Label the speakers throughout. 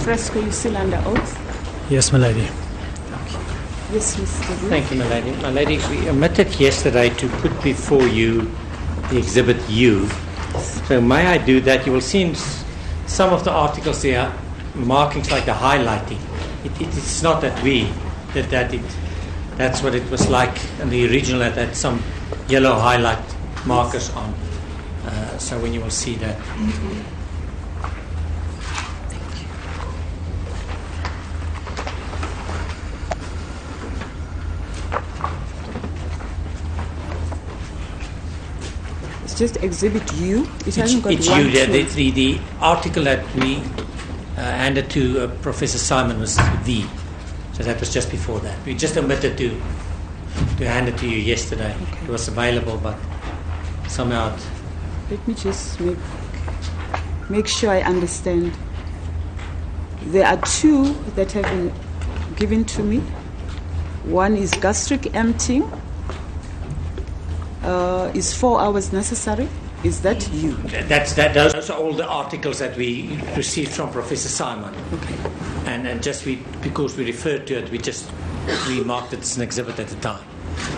Speaker 1: Fresco, you still under oath?
Speaker 2: Yes, my lady.
Speaker 1: Yes, Mr. Ruth.
Speaker 3: Thank you, my lady. My lady, we omitted yesterday to put before you the Exhibit U. So may I do that? You will see in some of the articles there markings like the highlighting. It's not that we did that. That's what it was like in the original. It had some yellow highlight markers on. So when you will see that.
Speaker 1: It's just Exhibit U. It hasn't got
Speaker 3: it's
Speaker 1: one.
Speaker 3: U. The article that we handed to Professor Simon was V. So that was just before that. We just omitted to hand it to you yesterday. Okay. It was available, but somehow.
Speaker 1: Let me just make sure I understand. There are two that have been given to me. One is gastric emptying. Is 4 hours necessary? Is that you?
Speaker 3: Those are all the articles that we received from Professor Simon.
Speaker 1: Okay.
Speaker 3: And just because we referred to it, we marked it as an exhibit at the time.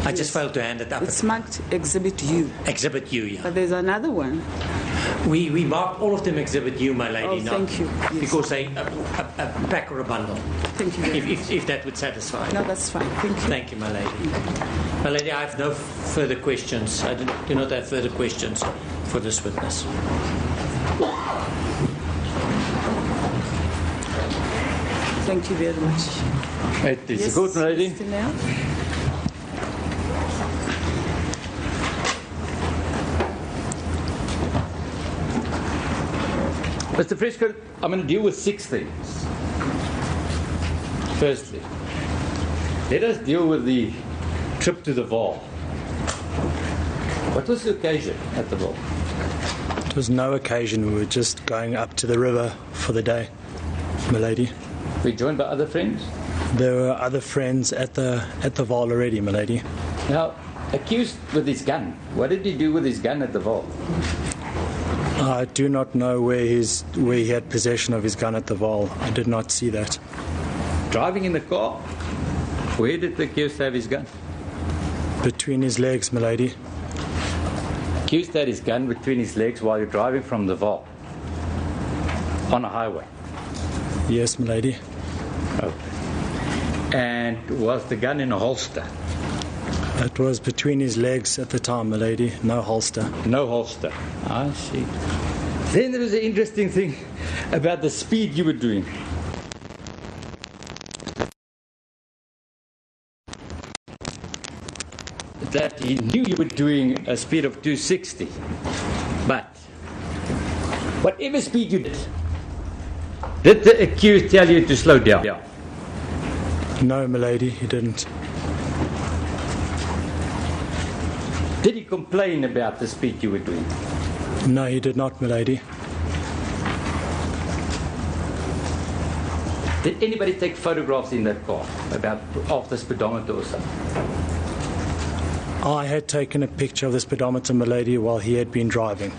Speaker 3: I just failed to hand it up.
Speaker 1: It's marked Exhibit U.
Speaker 3: Exhibit U, yeah.
Speaker 1: But there's another one.
Speaker 3: We marked all of them Exhibit U, my lady.
Speaker 1: Oh, thank you. Yes.
Speaker 3: Because a pack or a bundle.
Speaker 1: Thank you.
Speaker 3: If that would satisfy.
Speaker 1: No, that's fine. Thank you.
Speaker 3: Thank you, my lady. My lady, I have no further questions. I do not have further questions for this witness.
Speaker 1: Thank you very much.
Speaker 4: It is good, my lady.
Speaker 1: Mr. Nell?
Speaker 4: Mr. Fresco, I'm going to deal with 6 things. Firstly, let us deal with the trip to the Vaal. What was the occasion at the Vaal?
Speaker 2: It was no occasion. We were just going up to the river for the day, my lady.
Speaker 4: Were you joined by other friends?
Speaker 2: There were other friends at the Vaal already, my lady.
Speaker 4: Now, accused with his gun. What did he do with his gun at the Vaal?
Speaker 2: I do not know where he had possession of his gun at the Vaal. I did not see that.
Speaker 4: Driving in the car? Where did the accused have his gun?
Speaker 2: Between his legs, my lady.
Speaker 4: Accused had his gun between his legs while you're driving from the Vaal on a highway.
Speaker 2: Yes, my lady.
Speaker 4: Okay. And was the gun in a holster?
Speaker 2: It was between his legs at the time, my lady. No holster.
Speaker 4: No holster. I see. Then there was an interesting thing about the speed you were doing. That he knew you were doing a speed of 260. But whatever speed you did the accused tell you to slow down?
Speaker 2: No, my lady, he didn't.
Speaker 4: Did he complain about the speed you were doing?
Speaker 2: No, he did not, my lady.
Speaker 4: Did anybody take photographs in that car of the speedometer or something?
Speaker 2: I had taken a picture of the speedometer, my lady, while he had been driving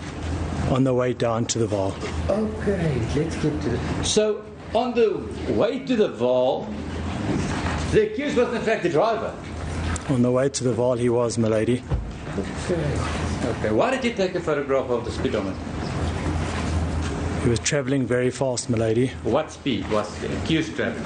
Speaker 2: on the way down to the Vaal.
Speaker 4: Okay, let's get to it. So, on the way to the Vaal, the accused was in fact the driver?
Speaker 2: On the way to the Vaal, he was, my lady.
Speaker 4: Okay. Why did you take a photograph of the speedometer?
Speaker 2: He was travelling very fast, my lady.
Speaker 4: What speed was the accused travelling?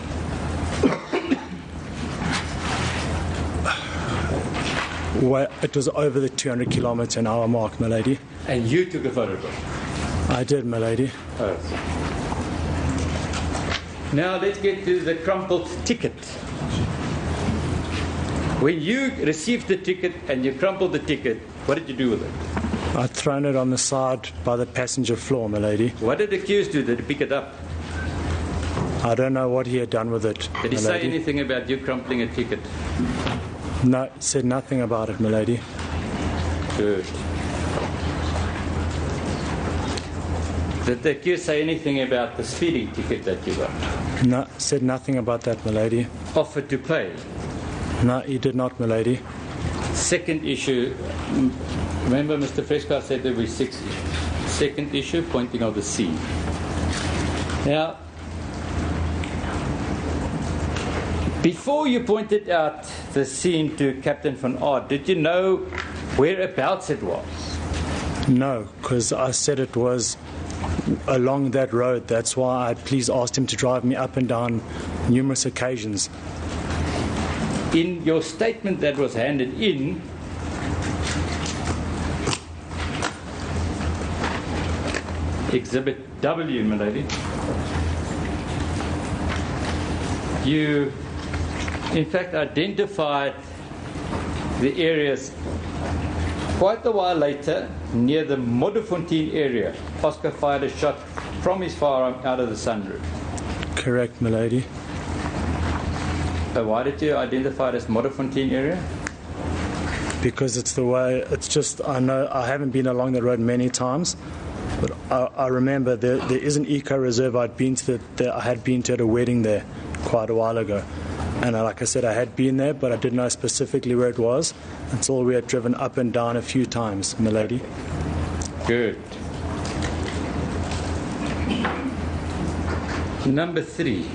Speaker 2: Well, it was over the 200 kilometre an hour mark, my lady.
Speaker 4: And you took a photograph?
Speaker 2: I did, my lady.
Speaker 4: Oh. Now let's get to the crumpled ticket. When you received the ticket and you crumpled the ticket, what did you do with it?
Speaker 2: I'd thrown it on the side by the passenger floor, my lady.
Speaker 4: What did the accused do? Did he pick it up?
Speaker 2: I don't know what he had done with it.
Speaker 4: Did he say anything about you crumpling a ticket?
Speaker 2: No, he said nothing about it, my lady.
Speaker 4: Good. Did the accused say anything about the speeding ticket that you got?
Speaker 2: No, said nothing about that, my lady.
Speaker 4: Offered to pay?
Speaker 2: No, he did not, my lady.
Speaker 4: Second issue, remember Mr. Fresco said there were 6 issues. Second issue, pointing out the scene. Now, Before you pointed out the scene to Captain van Aert, did you know whereabouts it was?
Speaker 2: No, because I said it was along that road. That's why I please asked him to drive me up and down numerous occasions.
Speaker 4: In your statement that was handed in, Exhibit W, my lady, you in fact identified the areas quite a while later near the Modderfontein area. Oscar fired a shot from his firearm out of the sunroof.
Speaker 2: Correct, my lady.
Speaker 4: Why did you identify it as Modderfontein area?
Speaker 2: Because it's the way, it's just, I know I haven't been along the road many times, but I remember there is an eco reserve I'd been to I had been to at a wedding there quite a while ago. And like I said, I had been there, but I didn't know specifically where it was until we had driven up and down a few times, my lady.
Speaker 4: Good. Number 3.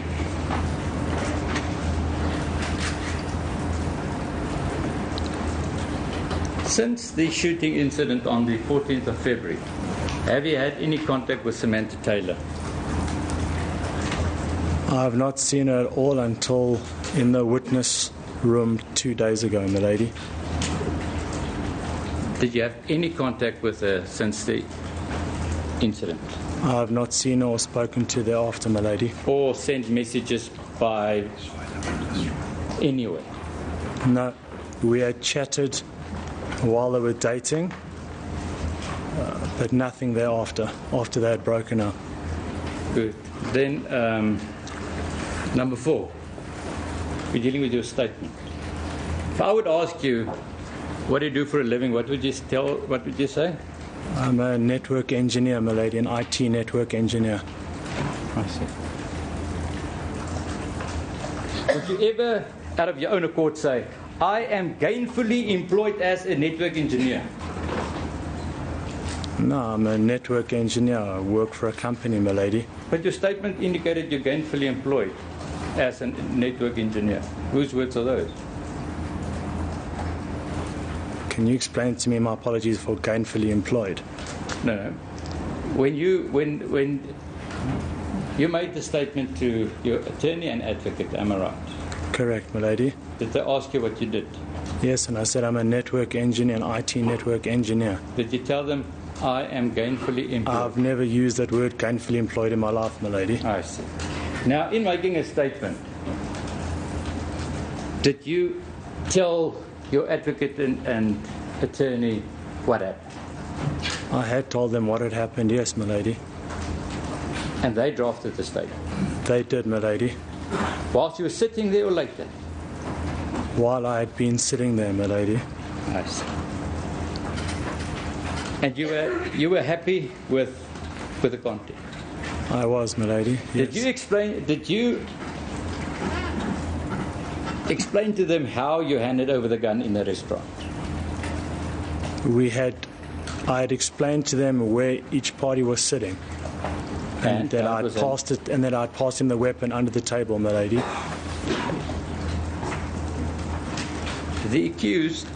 Speaker 4: Since the shooting incident on the 14th of February, have you had any contact with Samantha Taylor?
Speaker 2: I have not seen her at all until in the witness room 2 days ago, my lady.
Speaker 4: Did you have any contact with her since the incident?
Speaker 2: I have not seen her or spoken to thereafter, my lady.
Speaker 4: Or sent messages by anywhere?
Speaker 2: No, we had chatted while they were dating, but nothing thereafter, after they had broken up.
Speaker 4: Good. Then, number 4. We're dealing with your statement. If I would ask you, what do you do for a living? What would you say?
Speaker 2: I'm a network engineer, my lady, an IT network engineer.
Speaker 4: I see. Would you ever, out of your own accord, say, I am gainfully employed as a network engineer?
Speaker 2: No, I'm a network engineer. I work for a company, my lady.
Speaker 4: But your statement indicated you're gainfully employed as a network engineer. Whose words are those?
Speaker 2: Can you explain to me, my apologies, for gainfully employed?
Speaker 4: No. When you made the statement to your attorney and advocate, am I right?
Speaker 2: Correct, my lady.
Speaker 4: Did they ask you what you did?
Speaker 2: Yes, and I said I'm a network engineer, an IT network engineer.
Speaker 4: Did you tell them, I am gainfully employed?
Speaker 2: I've never used that word gainfully employed in my life, my lady.
Speaker 4: I see. Now, in making a statement, did you tell your advocate and attorney what happened?
Speaker 2: I had told them what had happened, yes, my lady.
Speaker 4: And they drafted the statement?
Speaker 2: They did, my lady.
Speaker 4: Whilst you were sitting there or later?
Speaker 2: While I had been sitting there, my lady.
Speaker 4: I see. And you were happy with the content?
Speaker 2: I was, my lady. Yes.
Speaker 4: Did you explain to them how you handed over the gun in the restaurant?
Speaker 2: I had explained to them where each party was sitting, and that I'd passed him the weapon under the table, my lady.
Speaker 4: The accused,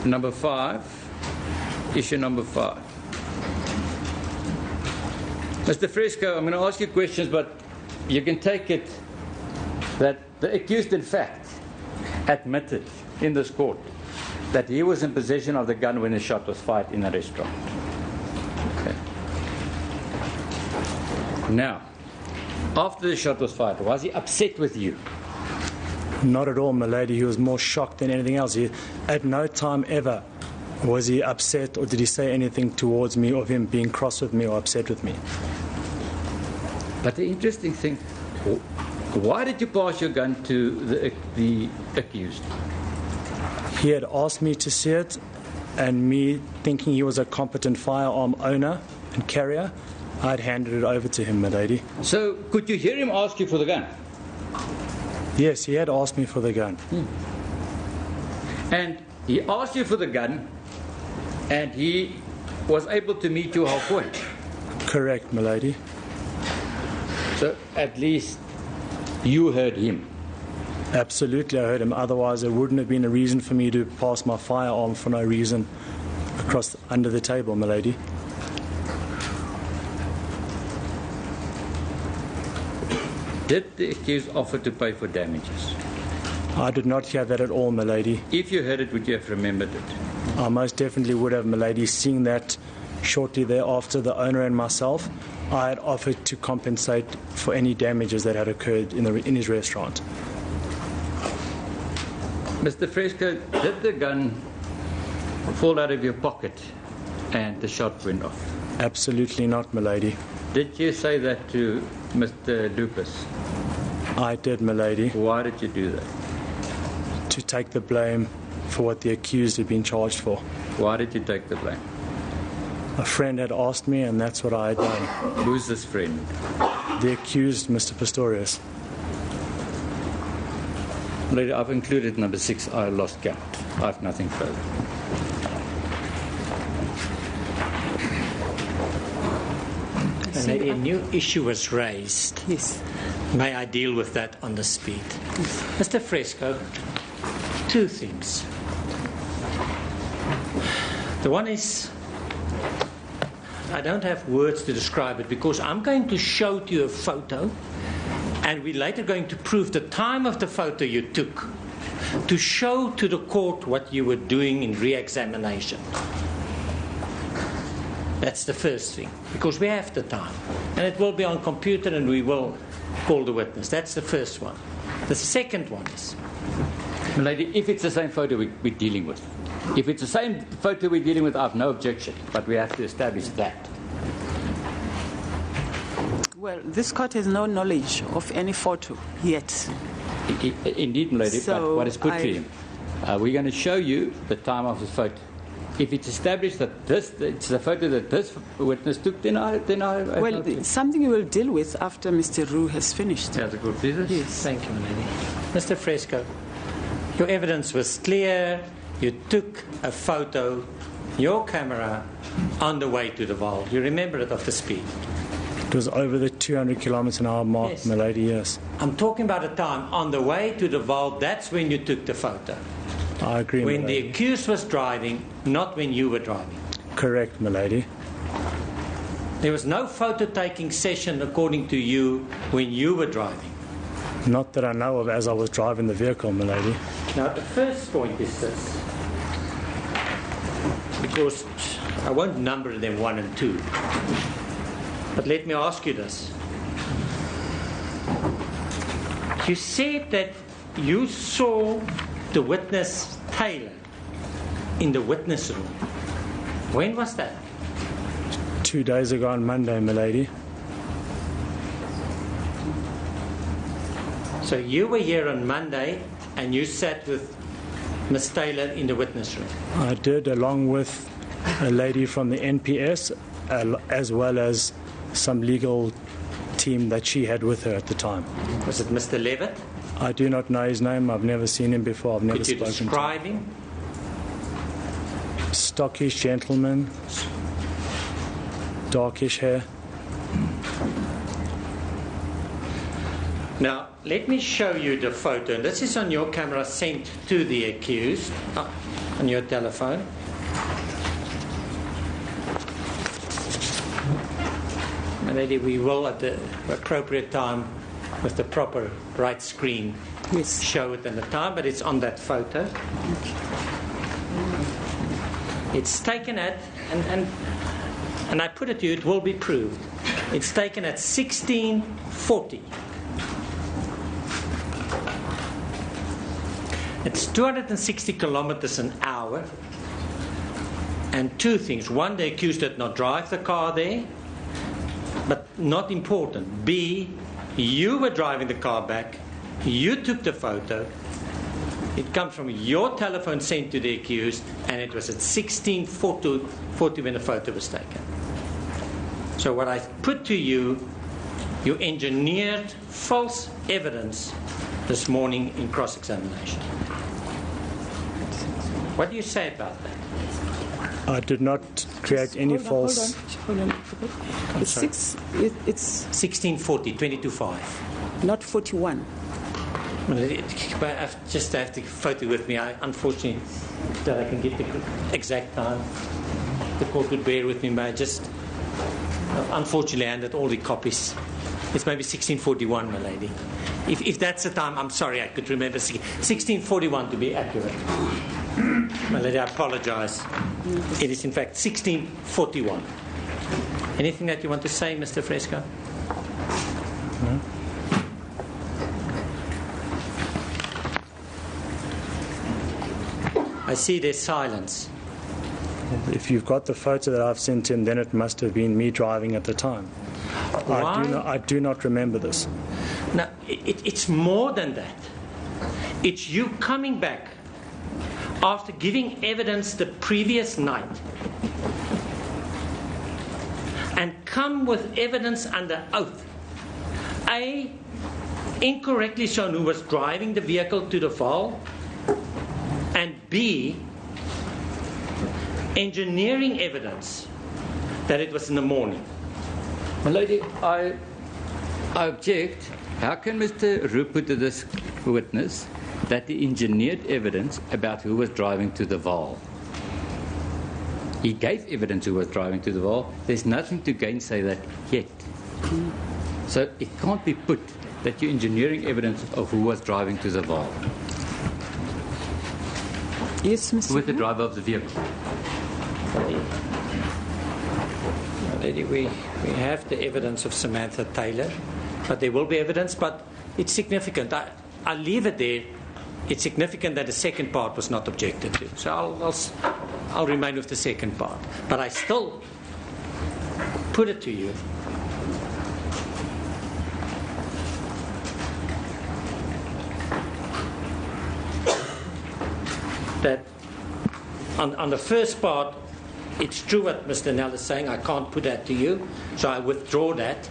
Speaker 4: number 5, issue number 5. Mr. Fresco, I'm going to ask you questions, but you can take it that the accused, in fact, admitted in this court that he was in possession of the gun when the shot was fired in a restaurant. Okay. Now, after the shot was fired, was he upset with you?
Speaker 2: Not at all, my lady. He was more shocked than anything else. At no time ever was he upset or did he say anything towards me of him being cross with me or upset with me.
Speaker 4: But the interesting thing, why did you pass your gun to the accused?
Speaker 2: He had asked me to see it, and me thinking he was a competent firearm owner and carrier, I'd handed it over to him, my lady.
Speaker 4: So, could you hear him ask you for the gun?
Speaker 2: Yes, he had asked me for the gun.
Speaker 4: And he asked you for the gun, and he was able to meet you halfway.
Speaker 2: Correct, my lady.
Speaker 4: So at least you heard him.
Speaker 2: Absolutely, I heard him. Otherwise, it wouldn't have been a reason for me to pass my firearm for no reason across under the table, my lady.
Speaker 4: Did the accused offer to pay for damages?
Speaker 2: I did not hear that at all, my lady.
Speaker 4: If you heard it, would you have remembered it?
Speaker 2: I most definitely would have, my lady. Seeing that shortly thereafter, the owner and myself, I had offered to compensate for any damages that had occurred in his restaurant.
Speaker 4: Mr. Fresco, did the gun fall out of your pocket and the shot went off?
Speaker 2: Absolutely not, my lady.
Speaker 4: Did you say that to Mr. Lupus?
Speaker 2: I did, my lady.
Speaker 4: Why did you do that?
Speaker 2: To take the blame for what the accused had been charged for.
Speaker 4: Why did you take the blame?
Speaker 2: A friend had asked me, and that's what I had done.
Speaker 4: Who's this friend?
Speaker 2: The accused, Mr. Pistorius.
Speaker 4: Lady, I've included number 6. I lost count. I have nothing further.
Speaker 3: And a new issue was raised.
Speaker 1: Yes.
Speaker 3: May I deal with that on the speed? Mr. Fresco, 2 things. The one is, I don't have words to describe it because I'm going to show to you a photo and we're later going to prove the time of the photo you took to show to the court what you were doing in re-examination. That's the first thing, because we have the time. And it will be on computer and we will call the witness. That's the first one. The second one is...
Speaker 4: Lady, if it's the same photo we're dealing with, if it's the same photo we're dealing with, I have no objection, but we have to establish that.
Speaker 1: Well, this court has no knowledge of any photo yet.
Speaker 4: Indeed, lady,
Speaker 1: So
Speaker 4: but what is put to him? We're going to show you the time of the photo. If it's established that it's the photo that this witness took, then I
Speaker 1: Well, it's something you will deal with after Mr. Roux has finished.
Speaker 4: Yeah, the court please.
Speaker 1: Yes.
Speaker 3: Thank you, my lady. Mr. Fresco, your evidence was clear. You took a photo, your camera, on the way to the vault. You remember it of the speed.
Speaker 2: It was over the 200 kilometers an hour mark,
Speaker 3: Yes.
Speaker 2: my lady, yes.
Speaker 3: I'm talking about a time on the way to the vault. That's when you took the photo.
Speaker 2: I agree,
Speaker 3: When
Speaker 2: my
Speaker 3: the
Speaker 2: lady.
Speaker 3: accused was driving, not when you were driving.
Speaker 2: Correct, my lady.
Speaker 3: There was no photo-taking session, according to you, when you were driving.
Speaker 2: Not that I know of as I was driving the vehicle, my lady.
Speaker 3: Now, the first point is this, because I won't number them 1 and 2, but let me ask you this. You said that you saw the witness Taylor in the witness room. When was that?
Speaker 2: 2 days ago on Monday, my lady.
Speaker 3: So you were here on Monday and you sat with Miss Taylor in the witness room.
Speaker 2: I did, along with a lady from the NPS, as well as some legal team that she had with her at the time.
Speaker 3: Was it Mr. Levitt?
Speaker 2: I do not know his name. I've never seen him before. I've never
Speaker 3: Could you
Speaker 2: spoken to him.
Speaker 3: describe him?
Speaker 2: Stockish gentleman, darkish hair.
Speaker 3: Now, let me show you the photo. This is on your camera sent to the accused on your telephone. My lady, we will at the appropriate time with the proper right screen
Speaker 1: Yes.
Speaker 3: show it in the time, but it's on that photo. It's taken at, and I put it to you, it will be proved. It's taken at 16:40. It's 260 kilometers an hour. And 2 things. 1, the accused did not drive the car there, but not important. B, you were driving the car back. You took the photo. It comes from your telephone sent to the accused, and it was at 16:40 when the photo was taken. So what I put to you, you engineered false evidence this morning in cross-examination. What do you say about that?
Speaker 2: I did not create any false.
Speaker 1: Hold on. It's
Speaker 3: sorry.
Speaker 1: it's
Speaker 3: 1640, 22.5.
Speaker 1: not 41.
Speaker 3: But I just have the photo with me. Unfortunately, that I can get the exact time. The court would bear with me, but I just unfortunately handed all the copies. It's maybe 1641, my lady. If that's the time, I'm sorry, I could remember 1641 to be accurate. My lady, I apologize. It is in fact 1641. Anything that you want to say, Mr. Fresco?
Speaker 2: No.
Speaker 3: I see there's silence.
Speaker 2: If you've got the photo that I've sent in, then it must have been me driving at the time.
Speaker 3: Why?
Speaker 2: I do not remember this.
Speaker 3: Now, it's more than that. It's you coming back after giving evidence the previous night and come with evidence under oath. A, incorrectly shown who was driving the vehicle to the Vaal, and B, engineering evidence that it was in the morning.
Speaker 4: My lady, I object. How can Mr. Roux put to this witness that he engineered evidence about who was driving to the Vaal? He gave evidence who was driving to the Vaal. There's nothing to gainsay that yet. So it can't be put that you're engineering evidence of who was driving to the Vaal.
Speaker 1: Yes, Mr.
Speaker 4: With the driver of the vehicle.
Speaker 3: Lady, we have the evidence of Samantha Taylor, but there will be evidence, but it's significant. I'll leave it there. It's significant that the second part was not objected to. So I'll remain with the second part. But I still put it to you that on the first part, it's true what Mr. Nell is saying. I can't put that to you, so I withdraw that.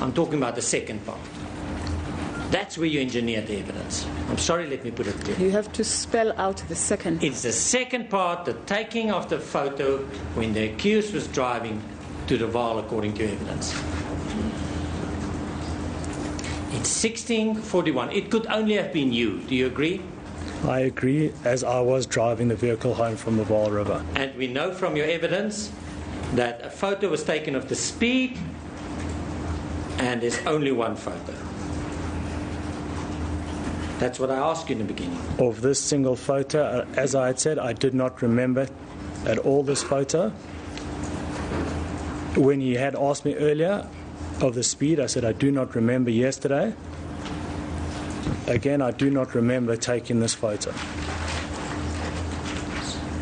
Speaker 3: I'm talking about the second part. That's where you engineer the evidence. I'm sorry, let me put it clear.
Speaker 1: You have to spell out the second.
Speaker 3: It's the second part, the taking of the photo when the accused was driving to the Vaal according to evidence. It's 1641. It could only have been you. Do you agree?
Speaker 2: I agree, as I was driving the vehicle home from the Vaal River.
Speaker 3: And we know from your evidence that a photo was taken of the speed, and there's only one photo. That's what I asked you in the beginning.
Speaker 2: Of this single photo, as I had said, I did not remember at all this photo. When he had asked me earlier of the speed, I said I do not remember yesterday. Again, I do not remember taking this photo.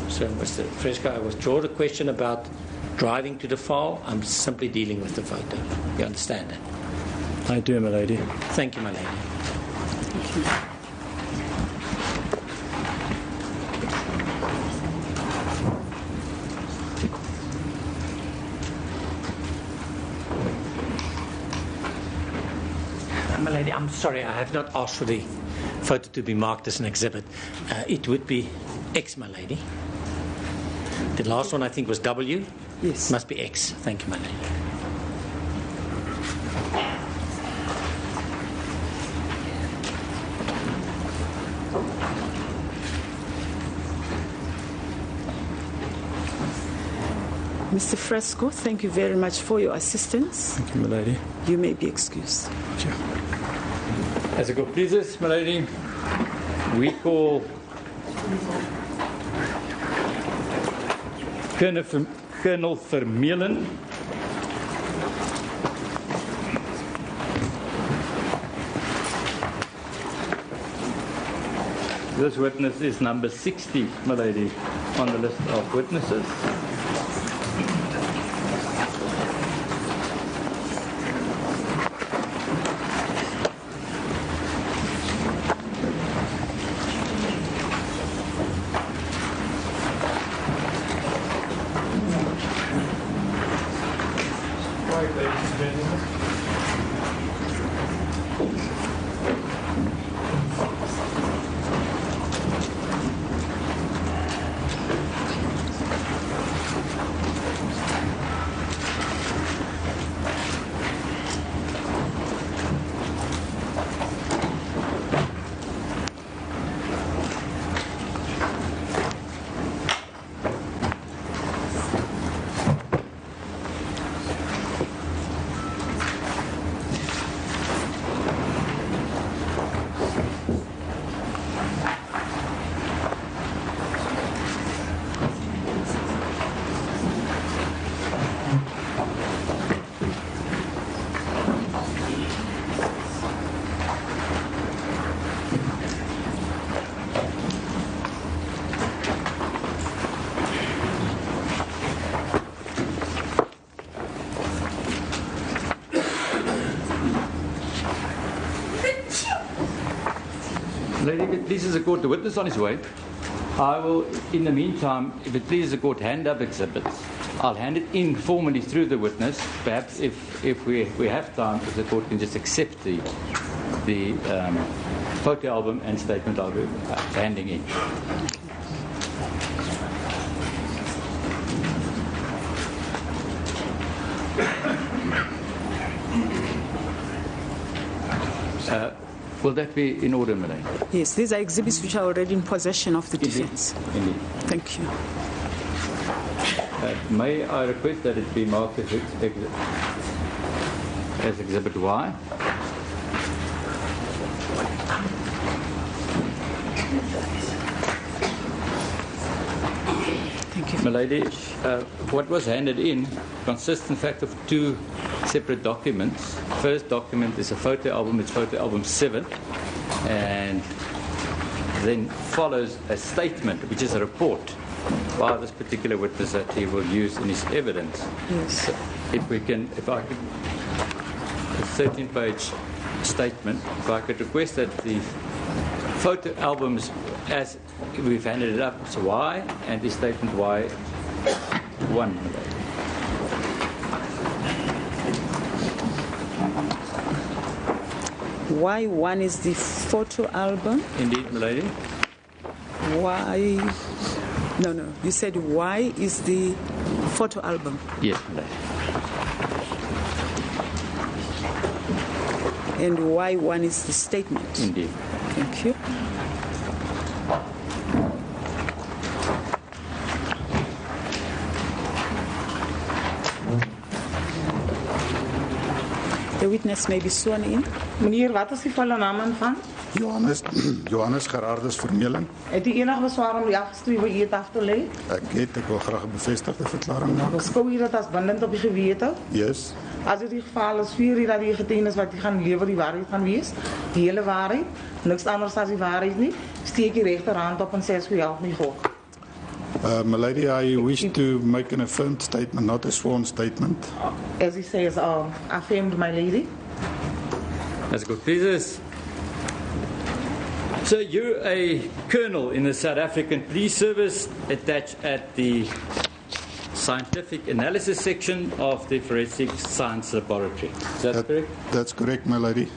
Speaker 3: So, Mr. Fresco, I withdraw the question about driving to the Vaal. I'm simply dealing with the photo. You understand that?
Speaker 2: I do, my lady.
Speaker 3: Thank you, my lady.
Speaker 1: Thank you.
Speaker 3: My lady, I'm sorry, I have not asked for the photo to be marked as an exhibit. It would be X, my lady. The last one I think was W.
Speaker 1: Yes.
Speaker 3: Must be X. Thank you, my lady.
Speaker 1: Mr. Fresco, thank you very much for your assistance.
Speaker 2: Thank you, my lady.
Speaker 1: You may be excused.
Speaker 2: Thank you.
Speaker 4: As it good pleases, my lady, we call Colonel Formalin. This witness is number 60, my lady, on the list of witnesses. Lady, if it pleases the court, the witness on his way. I will, in the meantime, if it pleases the court, hand up exhibits. I'll hand it in formally through the witness. Perhaps if we have time, if the court can just accept the photo album and statement I'll be handing in. Will that be in order, Madam?
Speaker 1: Yes, these are exhibits which are already in possession of the defense.
Speaker 4: Indeed.
Speaker 1: Thank you.
Speaker 4: May I request that it be marked as Exhibit Y?
Speaker 1: Thank you.
Speaker 4: My lady, what was handed in consists in fact of two separate documents. First document is a photo album, it's photo album 7, and then follows a statement, which is a report by this particular witness that he will use in his evidence.
Speaker 1: Yes.
Speaker 4: So if I could, a 13-page statement, if I could request that the photo albums, as we've handed it up, it's Y, and the statement Y1.
Speaker 1: Y1 is the photo album.
Speaker 4: Indeed, my lady.
Speaker 1: No, you said Y is the photo album.
Speaker 4: Yes, my lady.
Speaker 1: And Y1 is the statement.
Speaker 4: Indeed.
Speaker 1: Thank you. The witness may be sworn in.
Speaker 5: Meneer, wat is die volle naam van?
Speaker 6: Johannes Gerardus Vermeulen.
Speaker 5: Het u enige beswaar om die afgeskrewe eed af te lê?
Speaker 6: Ek wil graag 'n bevestigde verklaring maak.
Speaker 5: Beskou u dit as bindend op die gewete?
Speaker 6: Yes.
Speaker 5: As dit die geval is, vir u dat die getuienis wat u gaan lewer die waarheid gaan wees, die hele waarheid, niks anders as die waarheid nie, steek die regterhand op en sê as u help nie God.
Speaker 6: My lady, I wish to make an affirmed statement, not a sworn statement.
Speaker 5: As he says, affirmed, my lady.
Speaker 4: That's good. Please. So you're a colonel in the South African Police Service, attached at the Scientific Analysis section of the Forensic Science Laboratory. Is that correct?
Speaker 6: That's correct, my lady.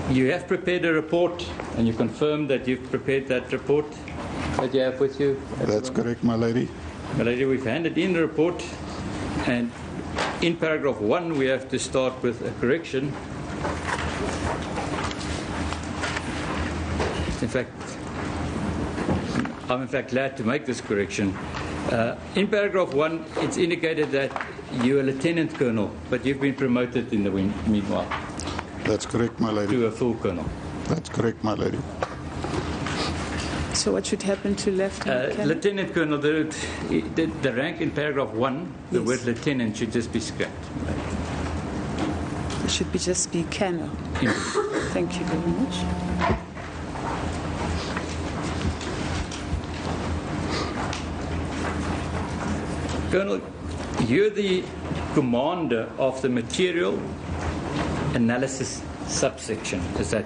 Speaker 4: You have prepared a report, and you confirm that you've prepared that report that you have with you?
Speaker 6: That's correct, my lady.
Speaker 4: My lady, we've handed in the report, and in paragraph 1 we have to start with a correction. I'm in fact glad to make this correction. In paragraph 1, it's indicated that you're a lieutenant colonel, but you've been promoted in the meanwhile.
Speaker 6: That's correct, my lady.
Speaker 4: To a full colonel.
Speaker 6: That's correct, my lady.
Speaker 1: So what should happen to Lieutenant Colonel?
Speaker 4: Lieutenant Colonel, the rank in paragraph 1, the word lieutenant should just be scrapped.
Speaker 1: It should just be Colonel. Thank you very much.
Speaker 4: Colonel, you're the commander of the material analysis subsection. Is that?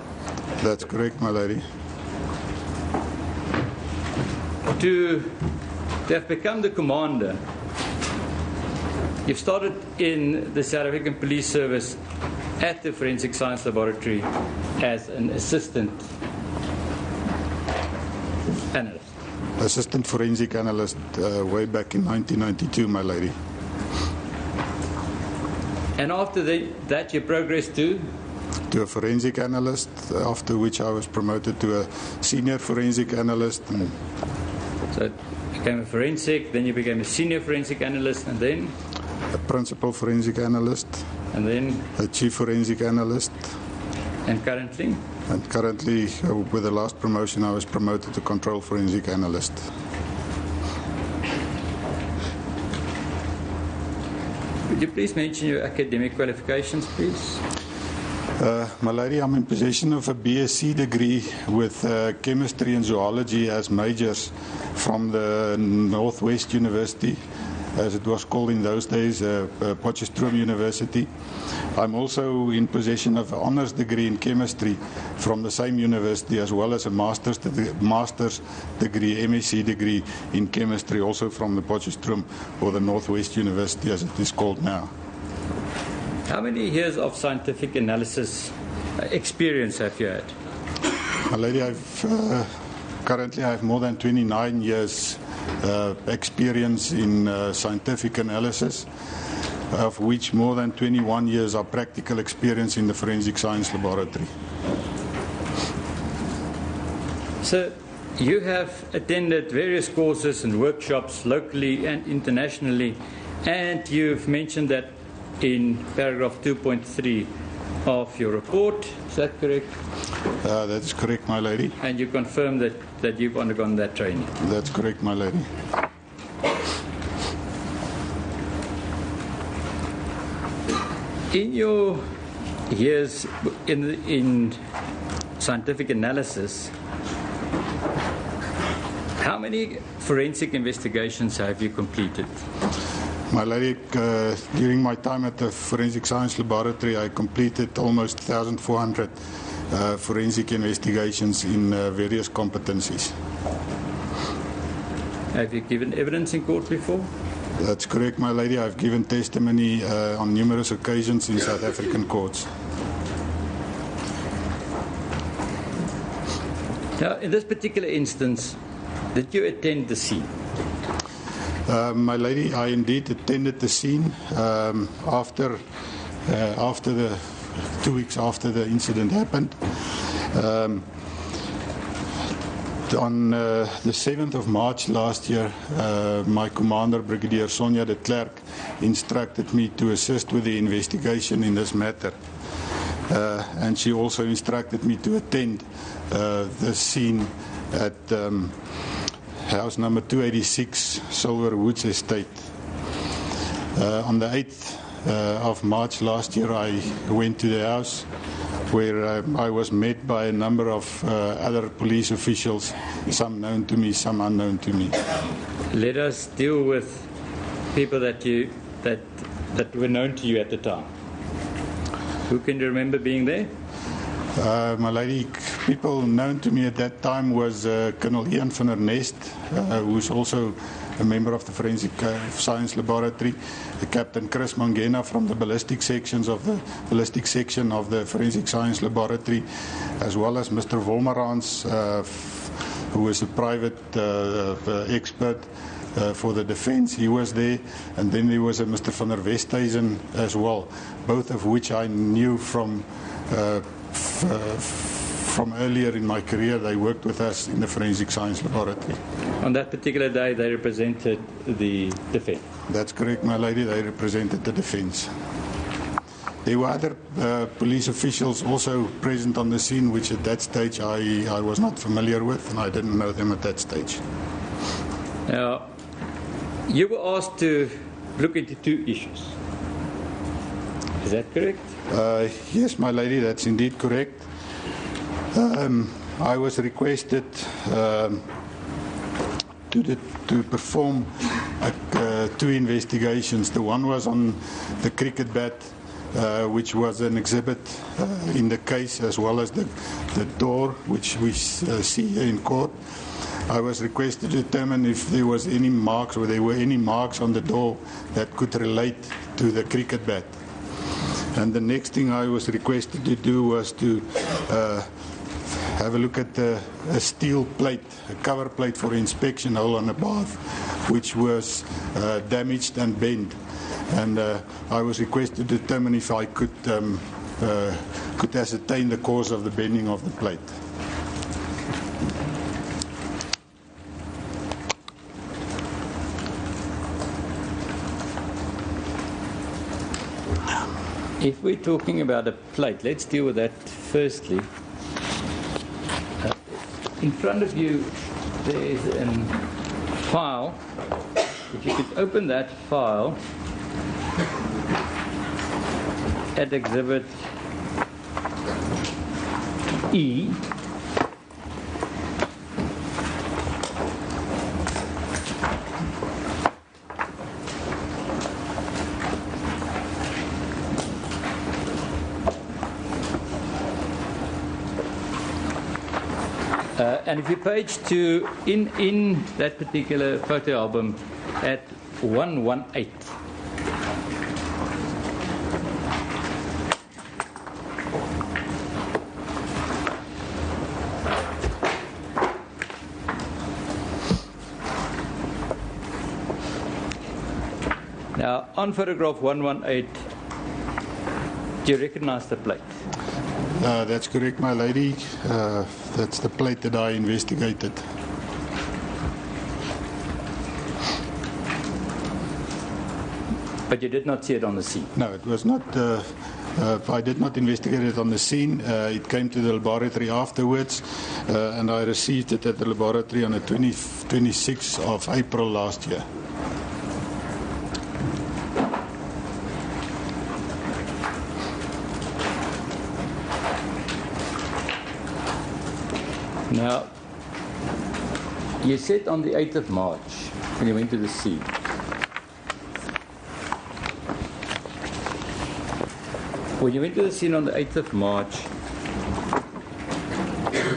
Speaker 6: That's correct, my lady.
Speaker 4: To have become the commander, you've started in the South African Police Service at the Forensic Science Laboratory as an assistant analyst.
Speaker 6: Assistant forensic analyst way back in 1992, my lady.
Speaker 4: And after that you progressed to?
Speaker 6: To a forensic analyst, after which I was promoted to a senior forensic analyst.
Speaker 4: So you became a forensic, then you became a senior forensic analyst, and then?
Speaker 6: A principal forensic analyst.
Speaker 4: And then?
Speaker 6: A chief forensic analyst.
Speaker 4: And currently?
Speaker 6: And currently, with the last promotion, I was promoted to control forensic analyst.
Speaker 4: Would you please mention your academic qualifications, please?
Speaker 6: My lady, I'm in possession of a BSc degree with chemistry and zoology as majors from the Northwest University, as it was called in those days, Potchefstroom University. I'm also in possession of an honours degree in chemistry from the same university, as well as a master's degree, MSc degree in chemistry, also from the Potchefstroom, or the Northwest University as it is called now.
Speaker 4: How many years of scientific analysis experience have you had?
Speaker 6: My lady, currently I have more than 29 years experience in scientific analysis, of which more than 21 years are practical experience in the forensic science laboratory.
Speaker 4: So, you have attended various courses and workshops locally and internationally, and you've mentioned that in paragraph 2.3 of your report. Is that correct?
Speaker 6: That is correct, my lady.
Speaker 4: And you confirm that you've undergone that training?
Speaker 6: That's correct, my lady.
Speaker 4: In your years in scientific analysis, how many forensic investigations have you completed?
Speaker 6: My lady, during my time at the Forensic Science Laboratory, I completed almost 1,400 forensic investigations in various competencies.
Speaker 4: Have you given evidence in court before?
Speaker 6: That's correct, my lady. I've given testimony on numerous occasions in South African courts.
Speaker 4: Now, in this particular instance, did you attend the scene?
Speaker 6: My lady, I indeed attended the scene after the 2 weeks after the incident happened. On the 7th of March last year, my commander, Brigadier Sonia de Klerk, instructed me to assist with the investigation in this matter. And she also instructed me to attend the scene at house number 286, Silver Woods Estate. On the 8th of March last year, I went to the house where I was met by a number of other police officials, some known to me, some unknown to me.
Speaker 4: Let us deal with people that were known to you at the time. Who can you remember being there?
Speaker 6: My lady, people known to me at that time was Colonel Ian van der Nest, who's also a member of the Forensic Science Laboratory, Captain Chris Mangena from the ballistic section of the Forensic Science Laboratory, as well as Mr. Wolmerans, who is a private expert for the defense. He was there, and then there was a Mr. van der Westhuizen as well, both of which I knew from earlier in my career. They worked with us in the Forensic Science Laboratory.
Speaker 4: On that particular day, they represented the defense?
Speaker 6: That's correct, my lady. They represented the defense. There were other police officials also present on the scene, which at that stage I was not familiar with, and I didn't know them at that stage.
Speaker 4: Now, you were asked to look into two issues. Is that correct?
Speaker 6: Yes, my lady, that's indeed correct. I was requested to perform two investigations. The one was on the cricket bat, which was an exhibit in the case, as well as the door, which we see here in court. I was requested to determine if there was any marks, or there were any marks on the door that could relate to the cricket bat. And the next thing I was requested to do was to have a look at a steel plate, a cover plate for inspection hole on a bath, which was damaged and bent. And I was requested to determine if I could ascertain the cause of the bending of the plate.
Speaker 4: If we're talking about a plate, let's deal with that firstly. In front of you, there is a file. If you could open that file at Exhibit E. And if you page to in that particular photo album at 118. Now, on photograph 118, do you recognize the plate?
Speaker 6: That's correct, my lady. That's the plate that I investigated.
Speaker 4: But you did not see it on the scene?
Speaker 6: No, it was not. I did not investigate it on the scene. It came to the laboratory afterwards, and I received it at the laboratory on the 26th of April last year.
Speaker 4: Now, you said on the 8th of March, when you went to the scene, when you went to the scene on the 8th of March,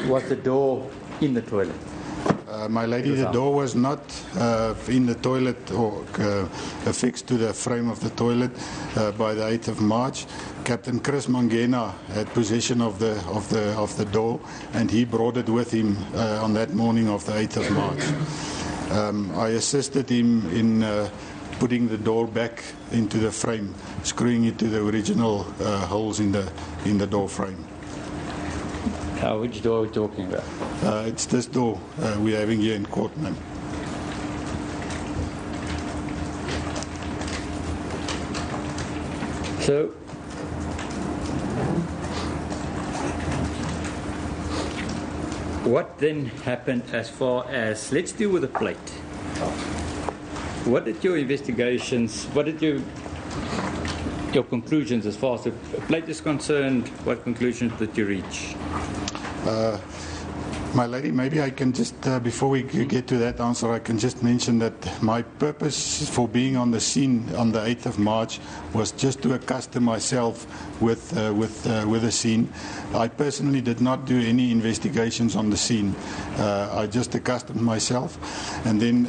Speaker 4: was the door in the toilet?
Speaker 6: My lady, the door was not in the toilet or affixed to the frame of the toilet by the 8th of March. Captain Chris Mangena had possession of the door, and he brought it with him on that morning of the 8th of March. I assisted him in putting the door back into the frame, screwing it to the original holes in the door frame.
Speaker 4: Which door are we talking about?
Speaker 6: It's this door we're having here in court, ma'am.
Speaker 4: So, what then happened as far as, let's deal with the plate. What did your investigations, what did your conclusions as far as the plate is concerned, what conclusions did you reach?
Speaker 6: My lady, maybe I can just, before we get to that answer, I can just mention that my purpose for being on the scene on the 8th of March was just to accustom myself with the scene. I personally did not do any investigations on the scene. I just accustomed myself, and then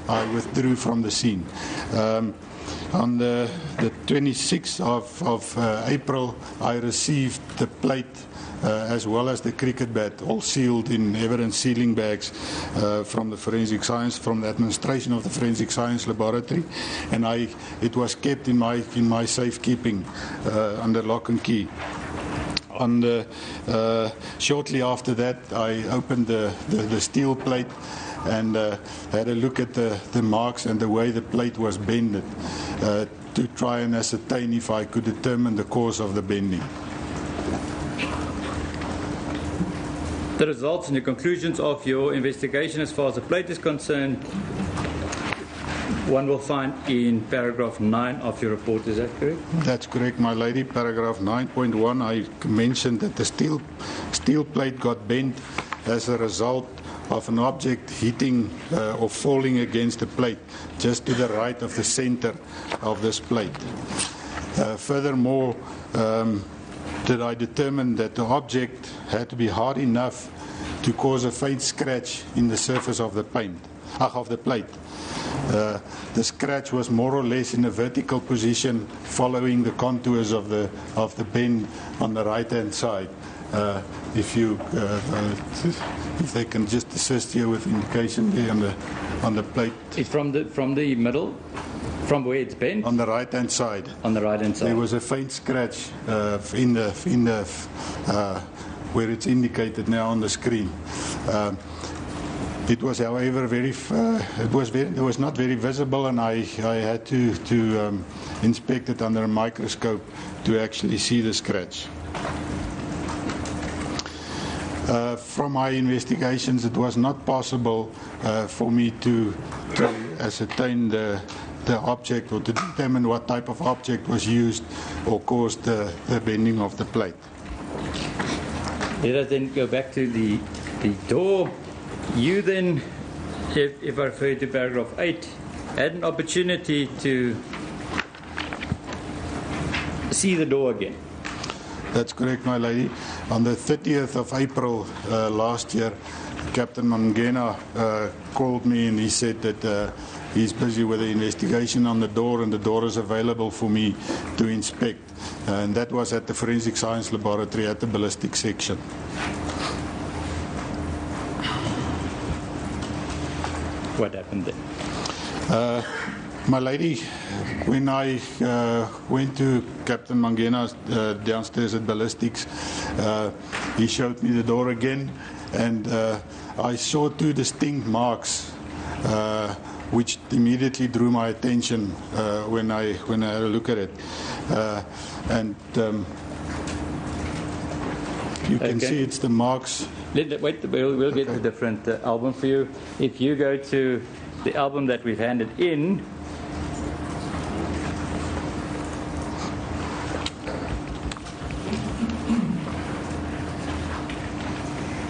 Speaker 6: I withdrew from the scene. On the 26th of April, I received the plate as well as the cricket bat, all sealed in evidence sealing bags from the forensic science, from the administration of the forensic science laboratory, and it was kept in my safekeeping under lock and key. Shortly after that, I opened the steel plate and had a look at the marks and the way the plate was bended to try and ascertain if I could determine the cause of the bending.
Speaker 4: The results and the conclusions of your investigation as far as the plate is concerned, one will find in paragraph 9 of your report, is that correct?
Speaker 6: That's correct, my lady. Paragraph 9.1, I mentioned that the steel plate got bent as a result of an object hitting or falling against the plate just to the right of the center of this plate. Furthermore, that I determined that the object had to be hard enough to cause a faint scratch in the surface of the plate. The scratch was more or less in a vertical position, following the contours of the bend on the right-hand side. If they can just assist you with indication there on the plate.
Speaker 4: It's from the middle. From where it's bent?
Speaker 6: On the right-hand side.
Speaker 4: On the right-hand side.
Speaker 6: There was a faint scratch in the where it's indicated now on the screen. It was, however, it was not very visible, and I had to inspect it under a microscope to actually see the scratch. From my investigations, it was not possible for me to ascertain the object or to determine what type of object was used or caused the bending of the plate.
Speaker 4: Let us then go back to the door. You then, if I refer to paragraph 8, had an opportunity to see the door again.
Speaker 6: That's correct, my lady. On the 30th of April last year, Captain Mangena called me and he said that he's busy with the investigation on the door and the door is available for me to inspect. And that was at the Forensic Science Laboratory at the ballistic section.
Speaker 4: What happened there?
Speaker 6: My lady, when I went to Captain Mangena's downstairs at ballistics, he showed me the door again, and I saw two distinct marks, which immediately drew my attention when I had a look at it, you can see it's the marks.
Speaker 4: Wait, we'll get a different album for you. If you go to the album that we've handed in,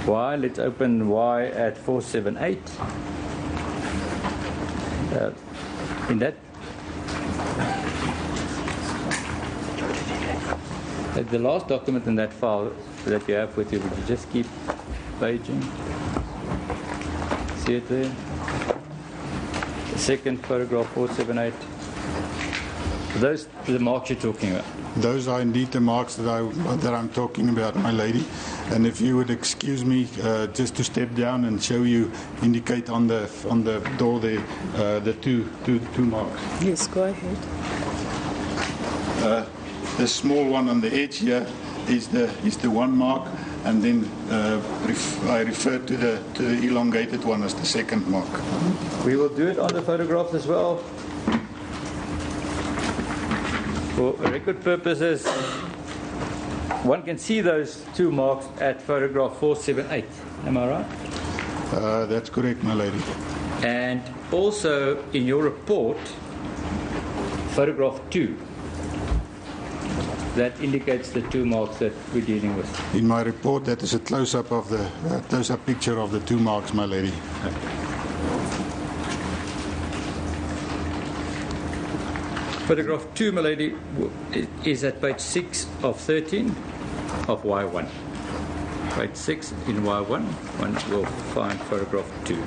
Speaker 4: Y, let's open Y at 478. In that, the last document in that file that you have with you, would you just keep paging? See it there? The second photograph, 478. Those are the marks you're talking about.
Speaker 6: Those are indeed the marks that I'm talking about, my lady. And if you would excuse me, just to step down and show you, indicate on the door there, the two marks.
Speaker 1: Yes, go ahead.
Speaker 6: The small one on the edge here is the one mark, and then I refer to the elongated one as the second mark.
Speaker 4: We will do it on the photograph as well. For record purposes, one can see those two marks at photograph 478. Am I right?
Speaker 6: That's correct, my lady.
Speaker 4: And also in your report, photograph 2. That indicates the two marks that we're dealing with.
Speaker 6: In my report, that is a close-up of the close-up picture of the two marks, my lady.
Speaker 4: Photograph 2, my lady, is at page 6 of 13 of Y1. Page 6 in Y1, one will find photograph 2.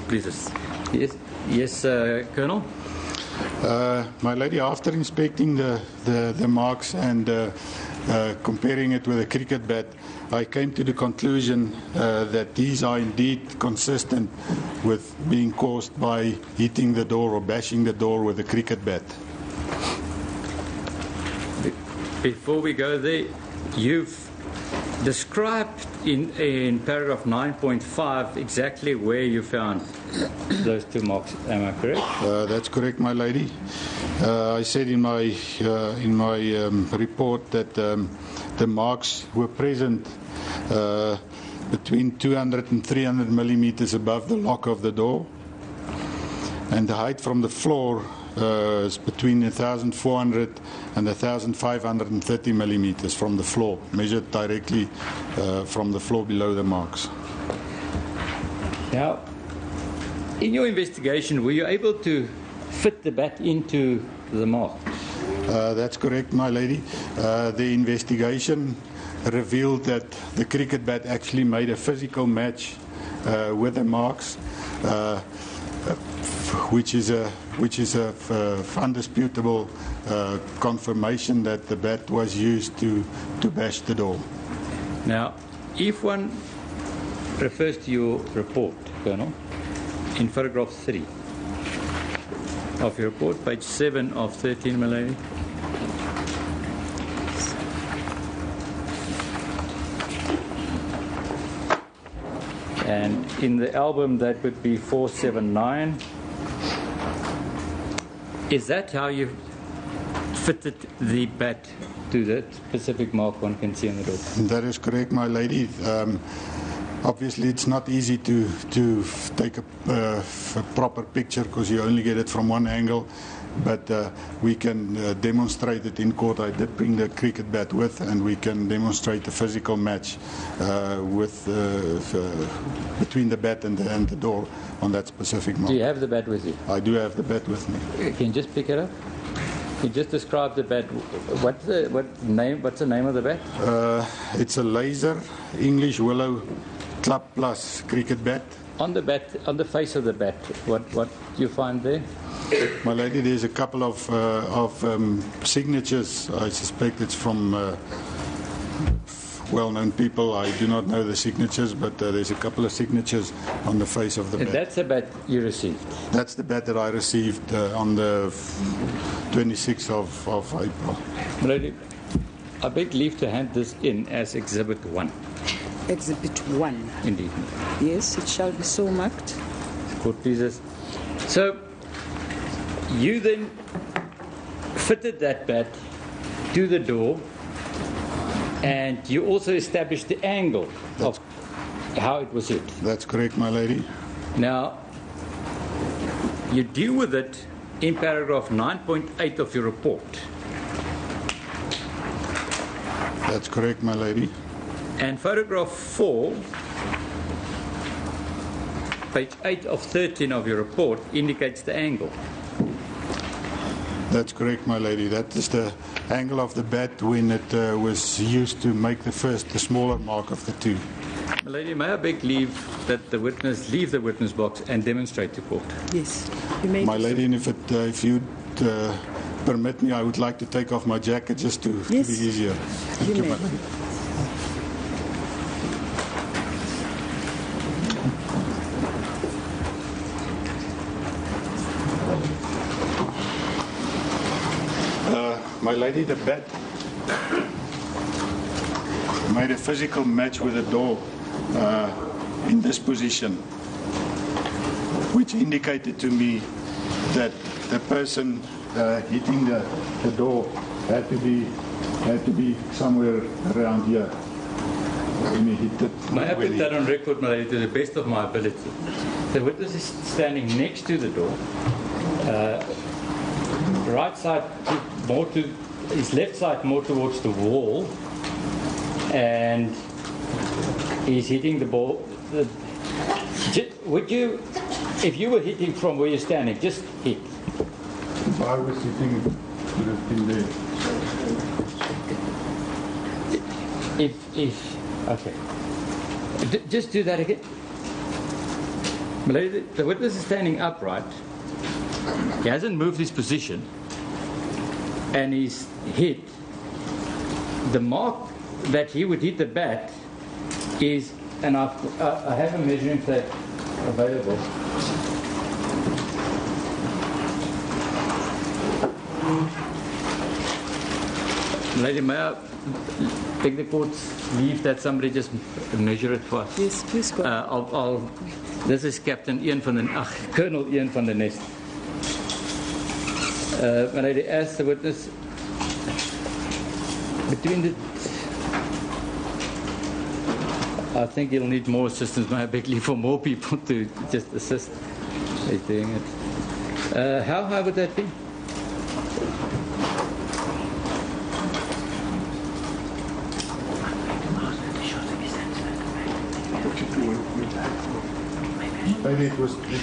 Speaker 4: Please. Yes, Colonel?
Speaker 6: My lady, after inspecting the marks and comparing it with a cricket bat, I came to the conclusion that these are indeed consistent with being caused by hitting the door or bashing the door with a cricket bat.
Speaker 4: Before we go there, you've described in paragraph 9.5 exactly where you found those two marks. Am I correct?
Speaker 6: That's correct, my lady. I said in my report that the marks were present between 200 and 300 millimeters above the lock of the door, and the height from the floor is between 1,400 and 1,530 millimeters from the floor, measured directly from the floor below the marks.
Speaker 4: Now, in your investigation, were you able to fit the bat into the mark?
Speaker 6: That's correct, my lady. The investigation revealed that the cricket bat actually made a physical match with the marks, which is a undisputable confirmation that the bat was used to bash the door.
Speaker 4: Now, if one refers to your report, Colonel, in photograph 3 of your report, page 7 of 13, my lady. And in the album, that would be 479. Is that how you fitted the bat to that specific mark one can see on the door?
Speaker 6: That is correct, my lady. Obviously, it's not easy to take a proper picture because you only get it from one angle. but we can demonstrate it in court. I did bring the cricket bat with, and we can demonstrate a physical match between the bat and the door on that specific mark.
Speaker 4: Do you have the bat with you?
Speaker 6: I do have the bat with me.
Speaker 4: Can you just pick it up? Can you just describe the bat? What's the name of the bat?
Speaker 6: It's a laser English Willow Club Plus cricket bat.
Speaker 4: On the bat, on the face of the bat, what do you find there?
Speaker 6: My lady, there's a couple of signatures. I suspect it's from well-known people. I do not know the signatures, but there's a couple of signatures on the face of the bat.
Speaker 4: That's the bat you received?
Speaker 6: That's the bat that I received on the 26th of April.
Speaker 4: My lady, I beg leave to hand this in as Exhibit 1.
Speaker 1: Exhibit 1.
Speaker 4: Indeed.
Speaker 1: Yes, it shall be so marked.
Speaker 4: Court pleases. So, you then fitted that bat to the door, and you also established the angle of how it was hit.
Speaker 6: That's correct, my lady.
Speaker 4: Now, you deal with it in paragraph 9.8 of your report.
Speaker 6: That's correct, my lady.
Speaker 4: And photograph 4, page 8 of 13 of your report, indicates the angle.
Speaker 6: That's correct, my lady. That is the angle of the bat when it was used to make the smaller mark of the two.
Speaker 4: My lady, may I beg leave that the witness leave the witness box and demonstrate to court?
Speaker 1: Yes, you may.
Speaker 6: My lady, and if you'd permit me, I would like to take off my jacket just to be easier. Thank you, my lady. My lady, the bat made a physical match with the door in this position, which indicated to me that the person hitting the door had to be somewhere around here. When he hit it.
Speaker 4: May I put that on record, my lady, to the best of my ability? The witness is standing next to the door. Right side more to his left side more towards the wall, and he's hitting the ball. Would you, if you were hitting from where you're standing, just hit?
Speaker 6: If I was hitting, it would have been there.
Speaker 4: Okay. Just do that again. The witness is standing upright. He hasn't moved his position, and he's hit. The mark that he would hit the bat is, and I have a measuring tape available. Lady, may I beg the court's leave that somebody just measure it for us?
Speaker 1: Yes, please go.
Speaker 4: This is Captain Colonel Ian van der Nest. When I asked the witness between the, I think he'll need more assistance. May I beg leave for more people to just assist? He's doing it. How high would that be?
Speaker 6: Maybe it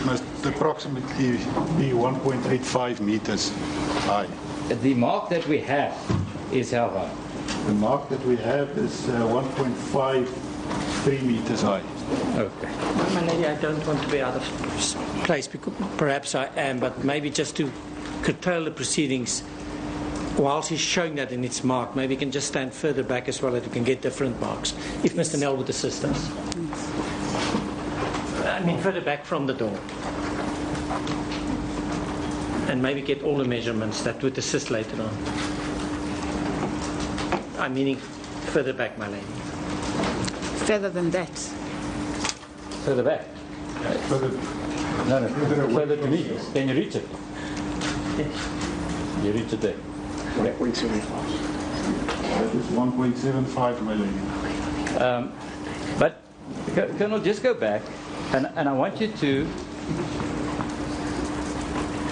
Speaker 6: must approximately be 1.85 meters high.
Speaker 4: The mark that we have is how high?
Speaker 6: The mark that we have is 1.53 meters high.
Speaker 4: Okay.
Speaker 7: My lady, I don't want to be out of place, because perhaps I am, but maybe just to curtail the proceedings, whilst he's showing that in its mark, maybe he can just stand further back as well, that we can get different marks, if Mr. Nell would assist us. I mean, further back from the door. And maybe get all the measurements that would assist later on. I'm meaning further back, my lady.
Speaker 1: Further than that.
Speaker 4: Further back?
Speaker 6: Further
Speaker 4: to me. Can you reach it?
Speaker 7: Yes.
Speaker 4: You reach it there.
Speaker 6: That is 1.75, my lady.
Speaker 4: But, Colonel, just go back, and I want you to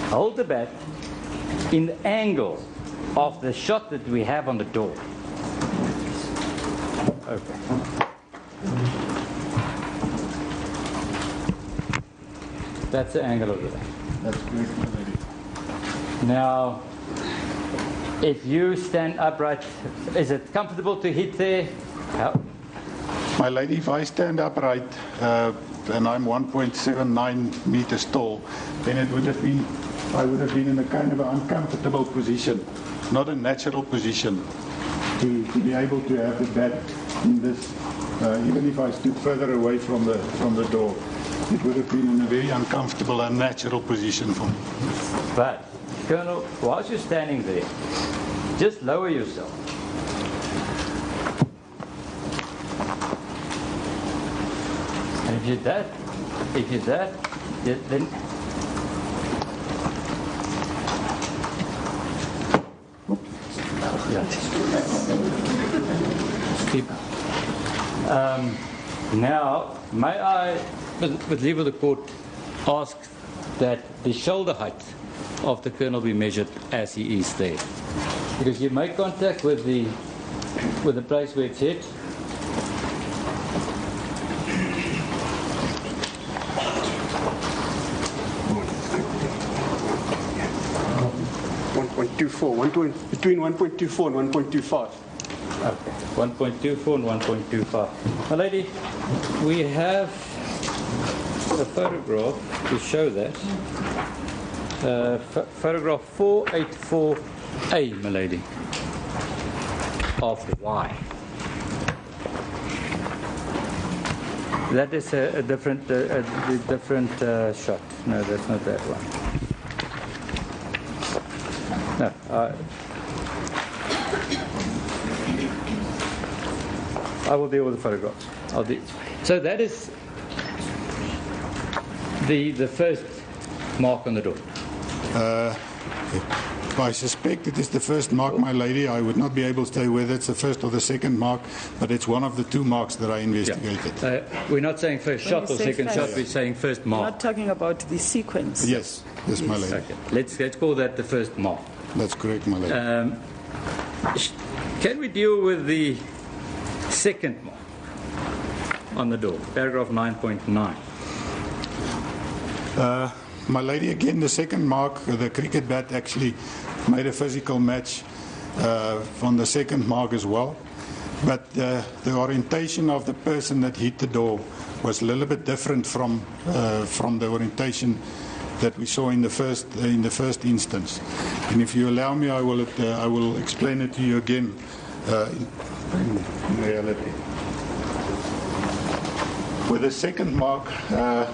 Speaker 4: hold the bat in the angle of the shot that we have on the door. Okay. That's the angle over there.
Speaker 6: That's correct, my lady.
Speaker 4: Now, if you stand upright, is it comfortable to hit there? How?
Speaker 6: My lady, if I stand upright and I'm 1.79 meters tall, then it would have been, I would have been in a kind of an uncomfortable position, not a natural position, to be able to have the bat in this. Even if I stood further away from the door, it would have been in a very uncomfortable, unnatural position for me.
Speaker 4: But, Colonel, whilst you're standing there, just lower yourself. And if you're that, then now, may I, with leave of the court, ask that the shoulder height of the Colonel be measured as he is there, because you make contact with the place where it's hit.
Speaker 8: Between 1.24 and 1.25.
Speaker 4: Okay, 1.24 and 1.25. My lady, we have a photograph to show that. Photograph 484A, my lady, of Y. That is a different shot. No, that's not that one. No. I will deal with the photographs. So that is the first mark on the door.
Speaker 6: I suspect it is the first mark, my lady. I would not be able to say whether it's the first or the second mark, but it's one of the two marks that I investigated.
Speaker 4: Yeah. We're not saying first shot or second shot, we're saying first mark.
Speaker 1: We're not talking about the sequence.
Speaker 6: Yes, my lady.
Speaker 4: Okay. Let's call that the first mark.
Speaker 6: That's correct, my lady.
Speaker 4: Can we deal with the second mark on the door, paragraph 9.9?
Speaker 6: My lady, again, the second mark, the cricket bat actually made a physical match on the second mark as well. But the orientation of the person that hit the door was a little bit different from the orientation that we saw in the first instance. And if you allow me, I will explain it to you again in reality. With the second mark, the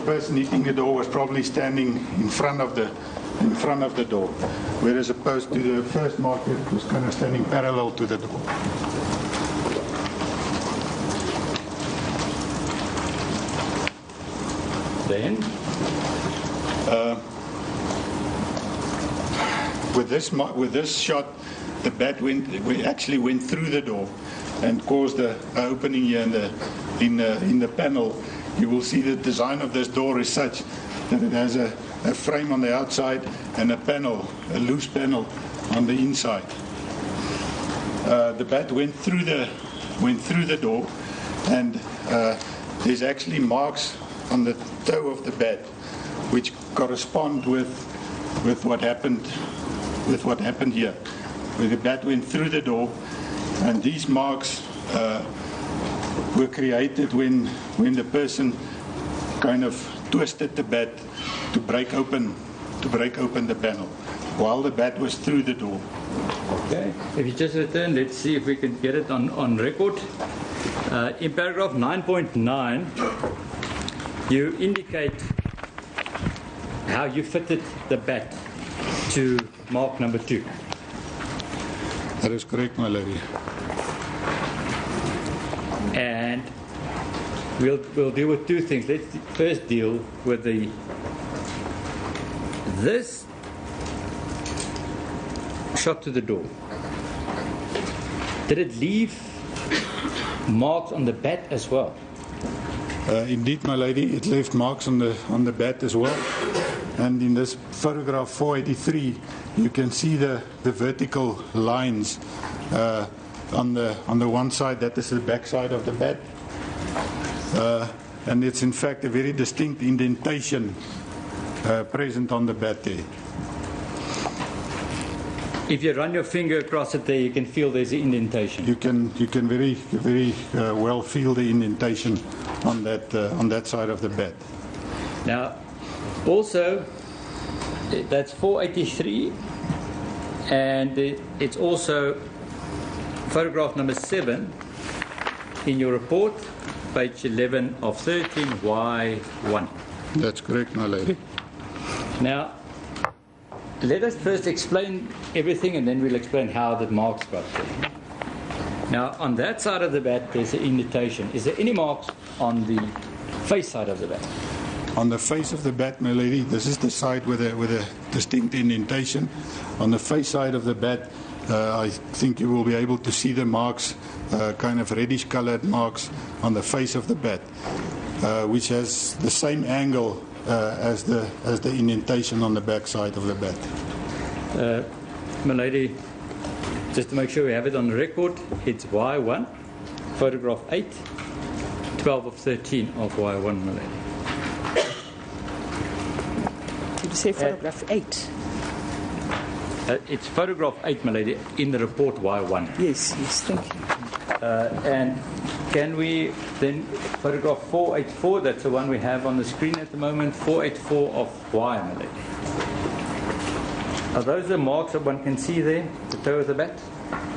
Speaker 6: person hitting the door was probably standing in front of the door, whereas opposed to the first mark, it was kind of standing parallel to the door.
Speaker 4: Then,
Speaker 6: with this shot, the bat actually went through the door and caused an opening here in the panel. You will see the design of this door is such that it has a frame on the outside and a loose panel on the inside. The bat went through the door, and there's actually marks on the toe of the bat which correspond with what happened here, where the bat went through the door, and these marks were created when the person kind of twisted the bat to break open the panel while the bat was through the door.
Speaker 4: okay, if you just return, let's see if we can get it on record. In paragraph 9.9, you indicate how you fitted the bat to mark number 2.
Speaker 6: That is correct, my lady.
Speaker 4: And we'll deal with two things. Let's first deal with this shot to the door. Did it leave marks on the bat as well?
Speaker 6: Indeed, my lady, it left marks on the bat as well. And in this photograph 483, you can see the vertical lines on the one side. That is the back side of the bat. And it's in fact a very distinct indentation present on the bat there.
Speaker 4: If you run your finger across it there, you can feel there's an indentation.
Speaker 6: You can very well feel the indentation on that side of the bat.
Speaker 4: Now, also, that's 483, and it's also photograph number 7 in your report, page 11 of 13, Y1.
Speaker 6: That's correct, my lady.
Speaker 4: Now, let us first explain everything, and then we'll explain how the marks got there. Now, on that side of the bat, there's an indentation. Is there any marks on the face side of the bat?
Speaker 6: On the face of the bat, my lady, this is the side with a distinct indentation. On the face side of the bat, I think you will be able to see the marks, kind of reddish colored marks on the face of the bat, which has the same angle as the indentation on the back side of the bat.
Speaker 4: My lady, just to make sure we have it on the record, it's Y1, photograph 8, 12 of 13 of Y1, my lady.
Speaker 1: Did you say photograph 8?
Speaker 4: It's photograph 8, my lady, in the report Y1.
Speaker 1: Yes, thank you.
Speaker 4: And can we then photograph 484, that's the one we have on the screen at the moment, 484 of Y, my lady. Are those the marks that one can see there, the toe of the bat?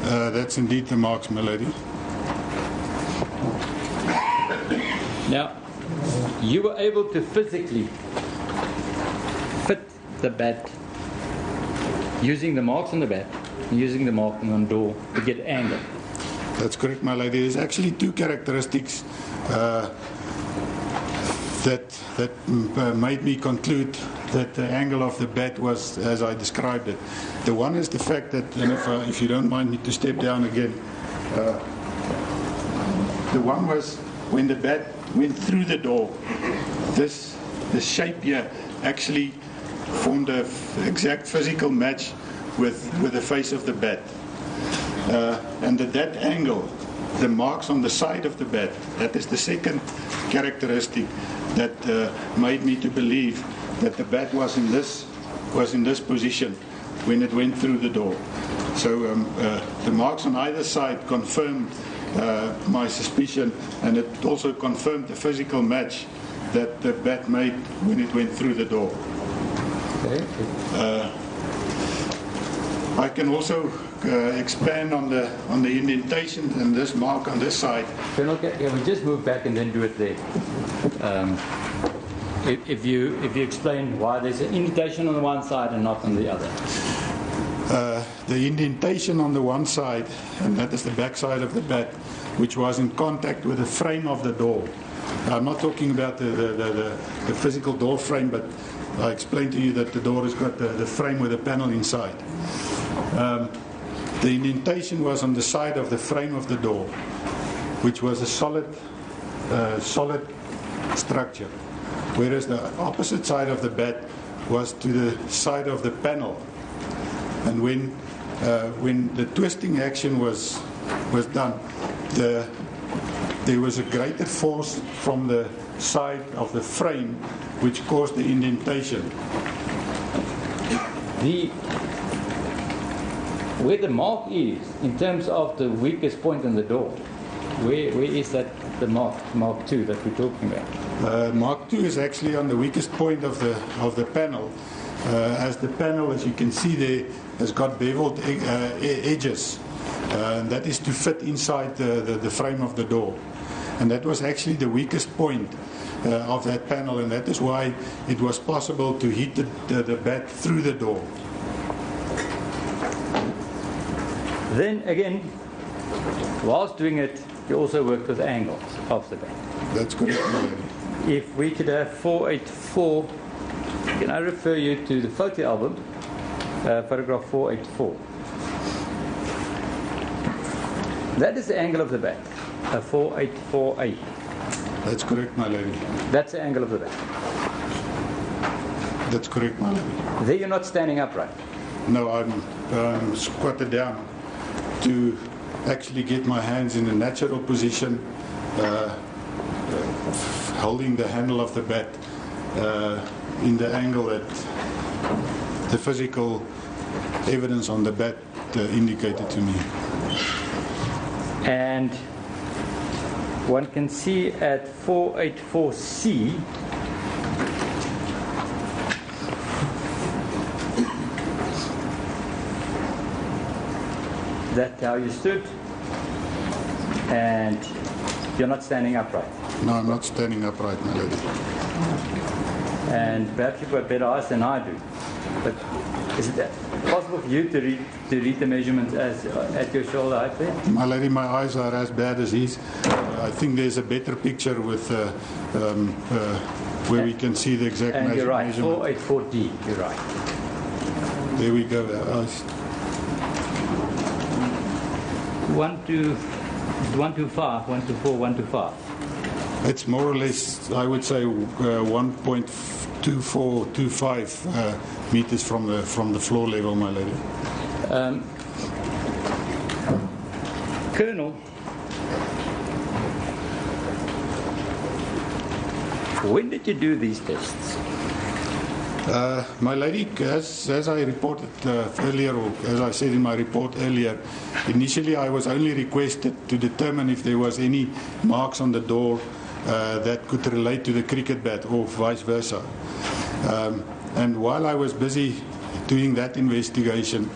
Speaker 6: That's indeed the marks, my lady.
Speaker 4: Now, you were able to physically fit the bat using the marks on the bat and using the marking on the door to get angle.
Speaker 6: That's correct, my lady. There's actually two characteristics that made me conclude that the angle of the bat was as I described it. The one is the fact that, and if you don't mind me to step down again, the one was when the bat went through the door, the shape here actually formed an exact physical match with the face of the bat. And at that angle, the marks on the side of the bat, that is the second characteristic that made me to believe that the bat was in this position when it went through the door. So the marks on either side confirmed my suspicion, and it also confirmed the physical match that the bat made when it went through the door. I can also expand on the indentation and this mark on this side.
Speaker 4: Colonel, can we just move back and then do it there? If you explain why there's an indentation on the one side and not on the other.
Speaker 6: The indentation on the one side, and that is the back side of the bat, which was in contact with the frame of the door. I'm not talking about the physical door frame, but I explained to you that the door has got the frame with a panel inside. The indentation was on the side of the frame of the door, which was a solid structure, whereas the opposite side of the bat was to the side of the panel. And when the twisting action was done, there was a greater force from the side of the frame which caused the indentation.
Speaker 4: Where the mark is, in terms of the weakest point in the door, where is that the mark 2 that we're talking about?
Speaker 6: Mark 2 is actually on the weakest point of the panel, as the panel, as you can see there, has got beveled edges, and that is to fit inside the frame of the door. And that was actually the weakest point of that panel, and that is why it was possible to hit the bat through the door.
Speaker 4: Then again, whilst doing it, you also worked with angles of the bat.
Speaker 6: That's correct.
Speaker 4: If we could have 484, can I refer you to the photo album, photograph 484. That is the angle of the bat, 4848.
Speaker 6: That's correct, my lady.
Speaker 4: That's the angle of the bat.
Speaker 6: That's correct, my lady.
Speaker 4: There you're not standing upright.
Speaker 6: No, I'm squatted down to actually get my hands in a natural position, holding the handle of the bat in the angle that the physical evidence on the bat indicated to me.
Speaker 4: And one can see at 484C that's how you stood, and you're not standing upright.
Speaker 6: No, I'm not standing upright, my lady.
Speaker 4: And perhaps you've got better eyes than I do. But is it possible for you to read the measurements as at your shoulder height there?
Speaker 6: My lady, my eyes are as bad as his. I think there's a better picture with where we can see the exact
Speaker 4: and you're right,
Speaker 6: measurement.
Speaker 4: 484D, you're right.
Speaker 6: There we go.
Speaker 4: 125, 124, 125.
Speaker 6: It's more or less, I would say, 1.2425 meters from the floor level, my lady.
Speaker 4: Colonel, when did you do these tests?
Speaker 6: My lady, as I reported earlier, or as I said in my report earlier, initially I was only requested to determine if there was any marks on the door that could relate to the cricket bat or vice versa. And while I was busy doing that investigation,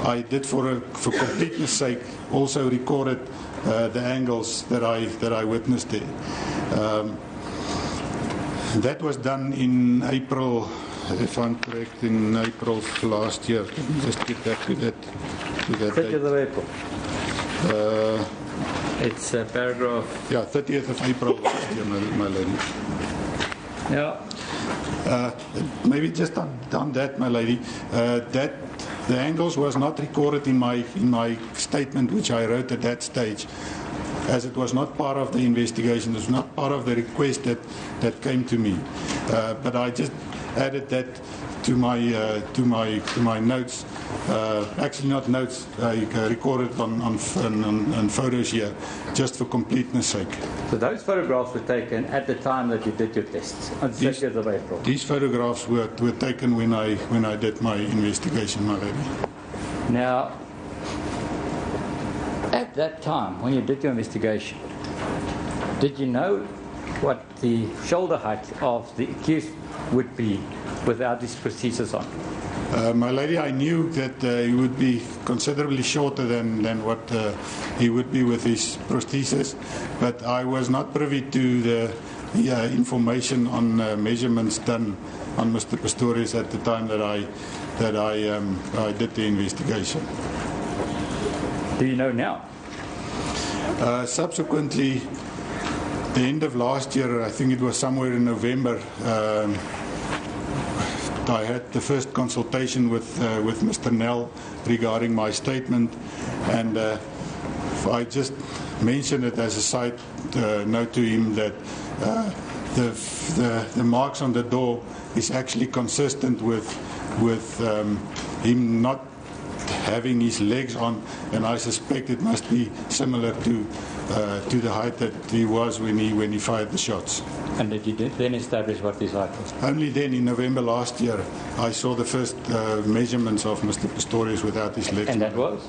Speaker 6: I did, for completeness sake, also recorded the angles that I witnessed there. That was done in April, if I'm correct, in April last year. Let me just get back to that
Speaker 4: 30th of
Speaker 6: date.
Speaker 4: April. It's paragraph.
Speaker 6: Yeah, 30th of April last year, my lady.
Speaker 4: Yeah.
Speaker 6: Maybe just on that, my lady, that the angles was not recorded in my statement, which I wrote at that stage, as it was not part of the investigation. It was not part of the request that came to me. But I just added that to my notes. Actually, not notes. I recorded on photos here, just for completeness sake.
Speaker 4: So those photographs were taken at the time that you did your tests, on 30th of April.
Speaker 6: These photographs were taken when I did my investigation, my lady.
Speaker 4: Now, at that time, when you did your investigation, did you know what the shoulder height of the accused would be without these prostheses on?
Speaker 6: My lady, I knew that he would be considerably shorter than what he would be with his prosthesis, but I was not privy to the information on measurements done on Mr. Pistorius at the time that I did the investigation.
Speaker 4: Do you know now?
Speaker 6: Subsequently, the end of last year, I think it was somewhere in November, I had the first consultation with Mr. Nell regarding my statement, and I just mentioned it as a side note to him that the marks on the door is actually consistent with him not having his legs on, and I suspect it must be similar to the height that he was when he fired the shots.
Speaker 4: And did you then establish what his height was?
Speaker 6: Only then, in November last year, I saw the first measurements of Mr. Pistorius without his legs.
Speaker 4: And that was?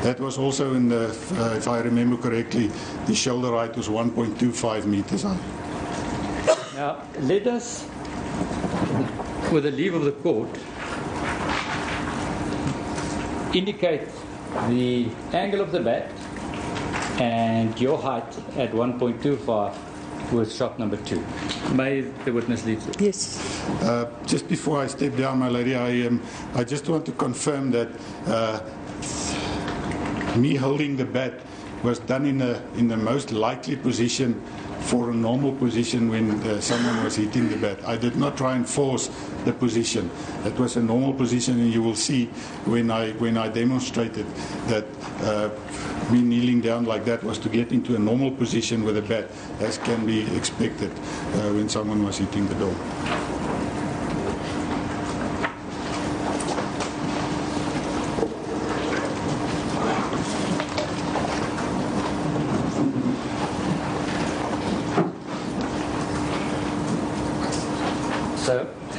Speaker 6: That was also in the, if I remember correctly, the shoulder height was 1.25 meters high.
Speaker 4: Now, let us, with the leave of the court, indicate the angle of the bat and your height at 1.25 with shot number 2. May the witness leave?
Speaker 1: Yes.
Speaker 6: Just before I step down, my lady, I just want to confirm that me holding the bat was done in the most likely position for a normal position when someone was hitting the bat. I did not try and force the position. It was a normal position, and you will see when I demonstrated that me kneeling down like that was to get into a normal position with a bat, as can be expected when someone was hitting the door.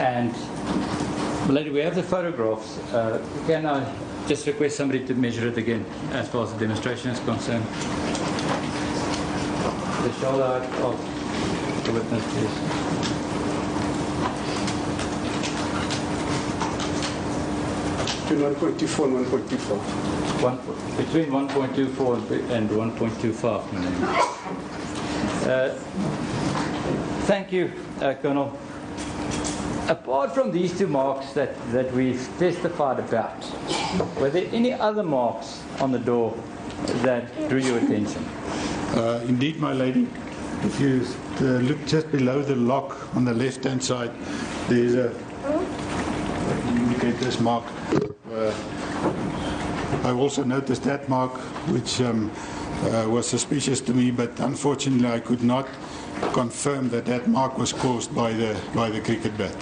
Speaker 4: And, lady, we have the photographs. Can I just request somebody to measure it again as far as the demonstration is concerned? The shoulder height of the witness, please.
Speaker 8: Between 1.24 and 1.25.
Speaker 4: Between 1.24 and 1.25 millimeters. Thank you, Colonel. Apart from these two marks that we've testified about, were there any other marks on the door that drew your attention?
Speaker 6: Indeed, my lady. If you look just below the lock on the left-hand side, there's a, indicate this mark. I also noticed that mark, which was suspicious to me, but unfortunately I could not confirm that that mark was caused by the cricket bat.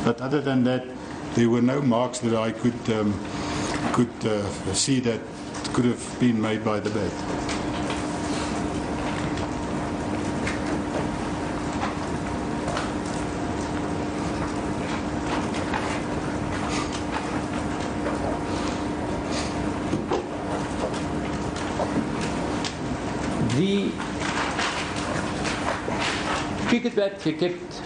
Speaker 6: But other than that, there were no marks that I could see that could have been made by the bat.
Speaker 4: The cricket bat you kept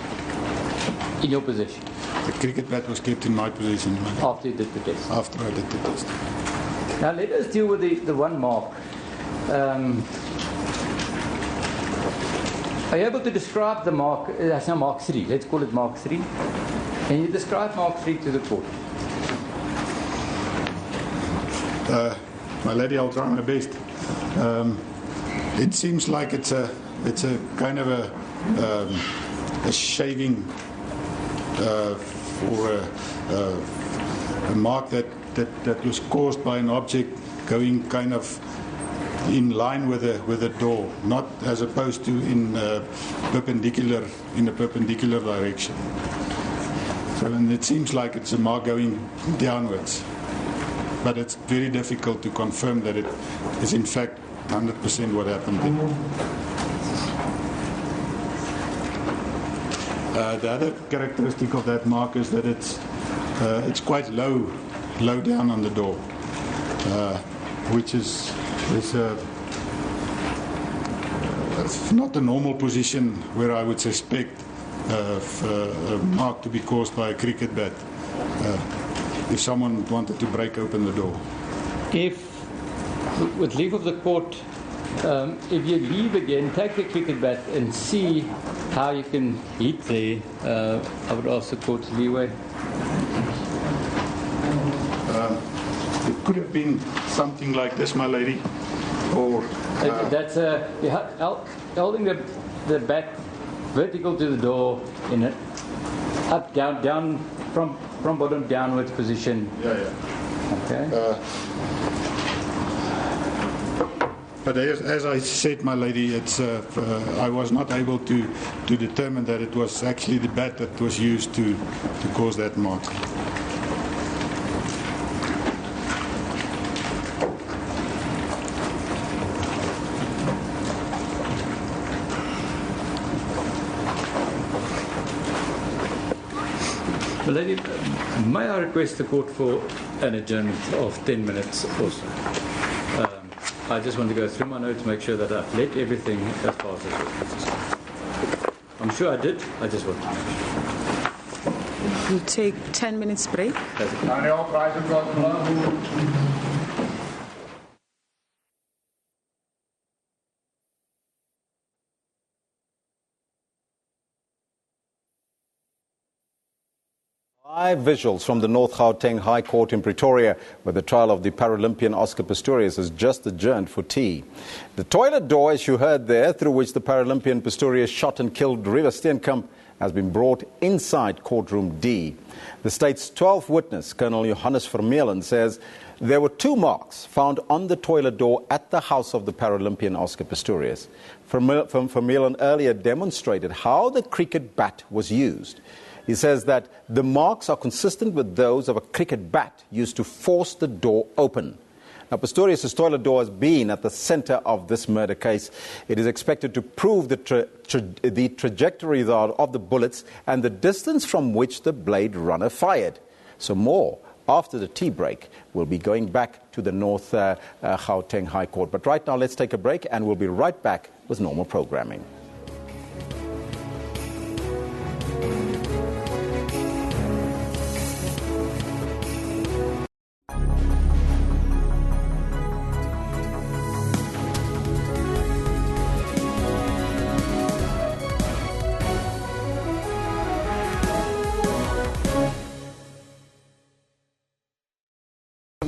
Speaker 4: in your possession?
Speaker 6: The cricket bat was kept in my possession.
Speaker 4: After you did the test?
Speaker 6: After I did the test.
Speaker 4: Now let us deal with the one mark. Are you able to describe the mark? That's now Mark 3. Let's call it Mark 3. Can you describe Mark 3 to the court?
Speaker 6: My lady, I'll try my best. It seems like it's a kind of a shaving or a mark that was caused by an object going kind of in line with the door, not as opposed to in a perpendicular direction. So, and it seems like it's a mark going downwards, but it's very difficult to confirm that it is in fact 100% what happened there. The other characteristic of that mark is that it's quite low down on the door, which is not the normal position where I would suspect a mark to be caused by a cricket bat if someone wanted to break open the door.
Speaker 4: If, with leave of the court, if you leave again, take the cricket bat and see how you can hit there. I would ask the court's leeway.
Speaker 6: It could have been something like this, my lady, or
Speaker 4: that's holding the bat vertical to the door in an up, down from bottom downwards position.
Speaker 6: Yeah.
Speaker 4: Okay.
Speaker 6: But as I said, my lady, it's I was not able to determine that it was actually the bat that was used to cause that mark.
Speaker 4: Well, lady, may I request the court for an adjournment of 10 minutes or so? I just want to go through my notes, make sure that I've let everything as far as this. I'm sure I did. I just want to make sure.
Speaker 1: We'll take 10 minutes break.
Speaker 9: Live visuals from the North Gauteng High Court in Pretoria, where the trial of the Paralympian Oscar Pistorius is just adjourned for tea. The toilet door, as you heard there, through which the Paralympian Pistorius shot and killed River Steenkamp, has been brought inside courtroom D. The state's 12th witness, Colonel Johannes Formalin, says there were 2 marks found on the toilet door at the house of the Paralympian Oscar Pistorius. Formalin earlier demonstrated how the cricket bat was used. He says that the marks are consistent with those of a cricket bat used to force the door open. Now, Pistorius' toilet door has been at the center of this murder case. It is expected to prove the trajectory of the bullets and the distance from which the blade runner fired. So more after the tea break. We'll be going back to the North Gauteng High Court. But right now, let's take a break, and we'll be right back with normal programming.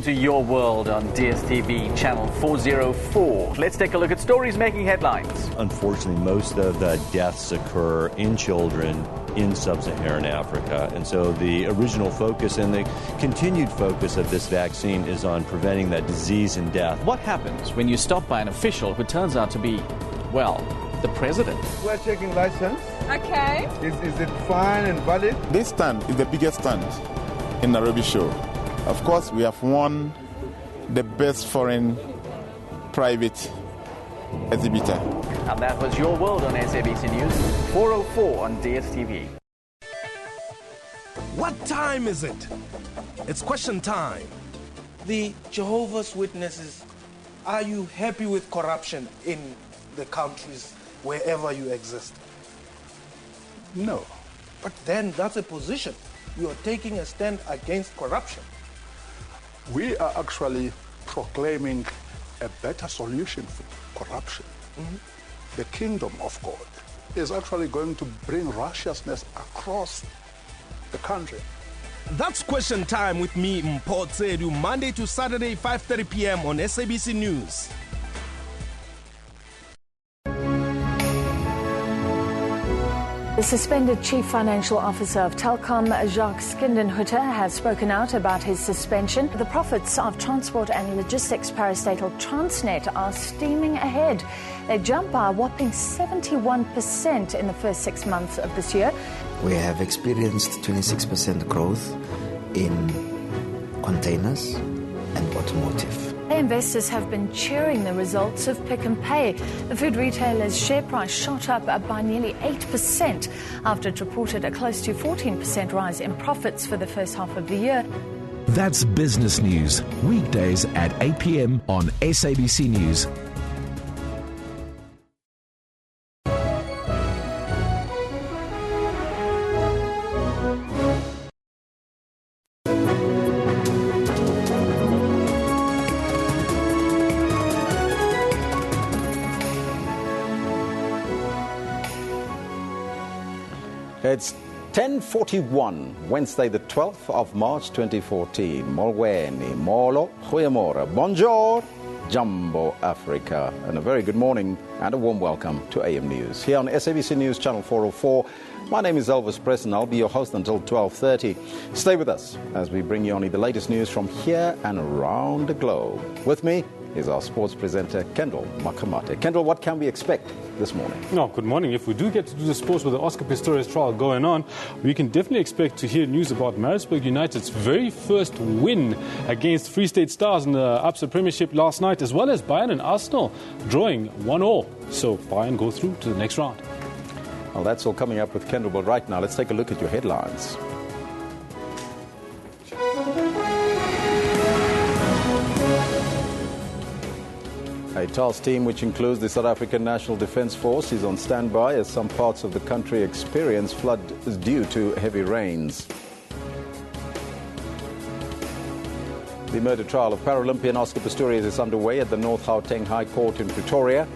Speaker 10: To Your World on DSTV channel 404. Let's take a look at stories making headlines.
Speaker 11: Unfortunately, most of the deaths occur in children in sub-Saharan Africa. And so the original focus and the continued focus of this vaccine is on preventing that disease and death.
Speaker 10: What happens when you stop by an official who turns out to be, well, the president?
Speaker 12: We're checking license.
Speaker 13: Okay.
Speaker 12: Is it fine and valid?
Speaker 14: This stand is the biggest stand in Nairobi show. Of course, we have won the best foreign private exhibitor.
Speaker 10: And that was Your World on SABC News, 404 on DSTV.
Speaker 15: What time is it? It's question time.
Speaker 16: The Jehovah's Witnesses, are you happy with corruption in the countries wherever you exist?
Speaker 8: No.
Speaker 16: But then that's a position. You are taking a stand against corruption.
Speaker 8: We are actually proclaiming a better solution for corruption. The kingdom of God is actually going to bring righteousness across the country.
Speaker 15: That's question time with me, Mpho Tsedu, Monday to Saturday, 5:30 p.m. on SABC News.
Speaker 17: The suspended Chief Financial Officer of Telkom, Jacques Skindenhutter, has spoken out about his suspension. The profits of transport and logistics parastatal Transnet are steaming ahead. They jumped by a whopping 71% in the first 6 months of this year.
Speaker 18: We have experienced 26% growth in containers and automotive.
Speaker 17: Investors have been cheering the results of Pick n Pay. The food retailer's share price shot up by nearly 8% after it reported a close to 14% rise in profits for the first half of the year.
Speaker 19: That's business news, weekdays at 8 p.m. on SABC News.
Speaker 9: It's 10:41, Wednesday, the 12th of March 2014. Molweni, Molo, Goeiemorgen, Bonjour, Jumbo Africa. And a very good morning and a warm welcome to AM News. Here on SABC News Channel 404, my name is Elvis Preston. I'll be your host until 12:30. Stay with us as we bring you only the latest news from here and around the globe. With me is our sports presenter, Kendall Makamate. Kendall, what can we expect this morning?
Speaker 20: No, good morning. If we do get to do the sports with the Oscar Pistorius trial going on, we can definitely expect to hear news about Maritzburg United's very first win against Free State Stars in the Absa Premiership last night, as well as Bayern and Arsenal drawing 1-1. So Bayern go through to the next round.
Speaker 9: Well, that's all coming up with Kendall, but right now let's take a look at your headlines. A task team which includes the South African National Defence Force is on standby as some parts of the country experience flood due to heavy rains. The murder trial of Paralympian Oscar Pistorius is underway at the North Gauteng High Court in Pretoria.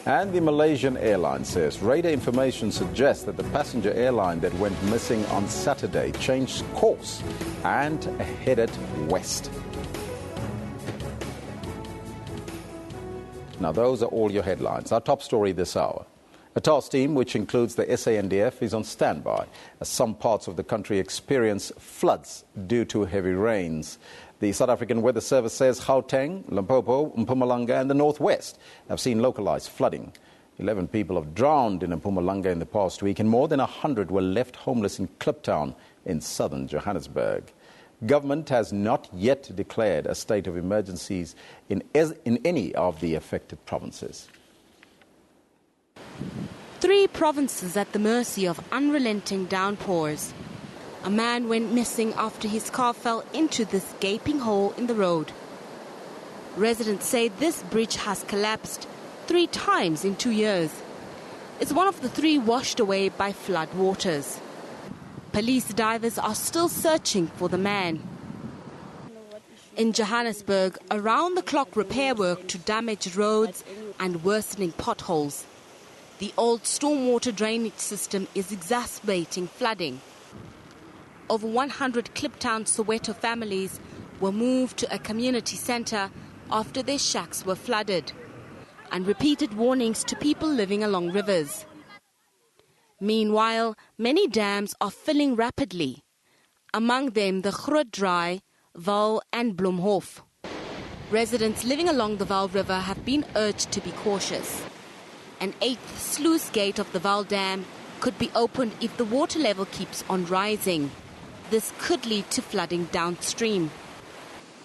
Speaker 9: And the Malaysian airline says radar information suggests that the passenger airline that went missing on Saturday changed course and headed west. Now, those are all your headlines. Our top story this hour. A task team, which includes the SANDF, is on standby as some parts of the country experience floods due to heavy rains. The South African Weather Service says Gauteng, Limpopo, Mpumalanga and the northwest have seen localized flooding. 11 people have drowned in Mpumalanga in the past week and more than 100 were left homeless in Kliptown in southern Johannesburg. Government has not yet declared a state of emergencies in any of the affected provinces.
Speaker 13: 3 provinces at the mercy of unrelenting downpours. A man went missing after his car fell into this gaping hole in the road. Residents say this bridge has collapsed 3 times in 2 years. It's one of the 3 washed away by flood waters. Police divers are still searching for the man. In Johannesburg, around-the-clock repair work to damaged roads and worsening potholes. The old stormwater drainage system is exacerbating flooding. Over 100 Kliptown Soweto families were moved to a community centre after their shacks were flooded, and repeated warnings to people living along rivers. Meanwhile, many dams are filling rapidly, among them the Grootdraai, Vaal and Bloemhof. Residents living along the Vaal River have been urged to be cautious. An 8th sluice gate of the Vaal Dam could be opened if the water level keeps on rising. This could lead to flooding downstream.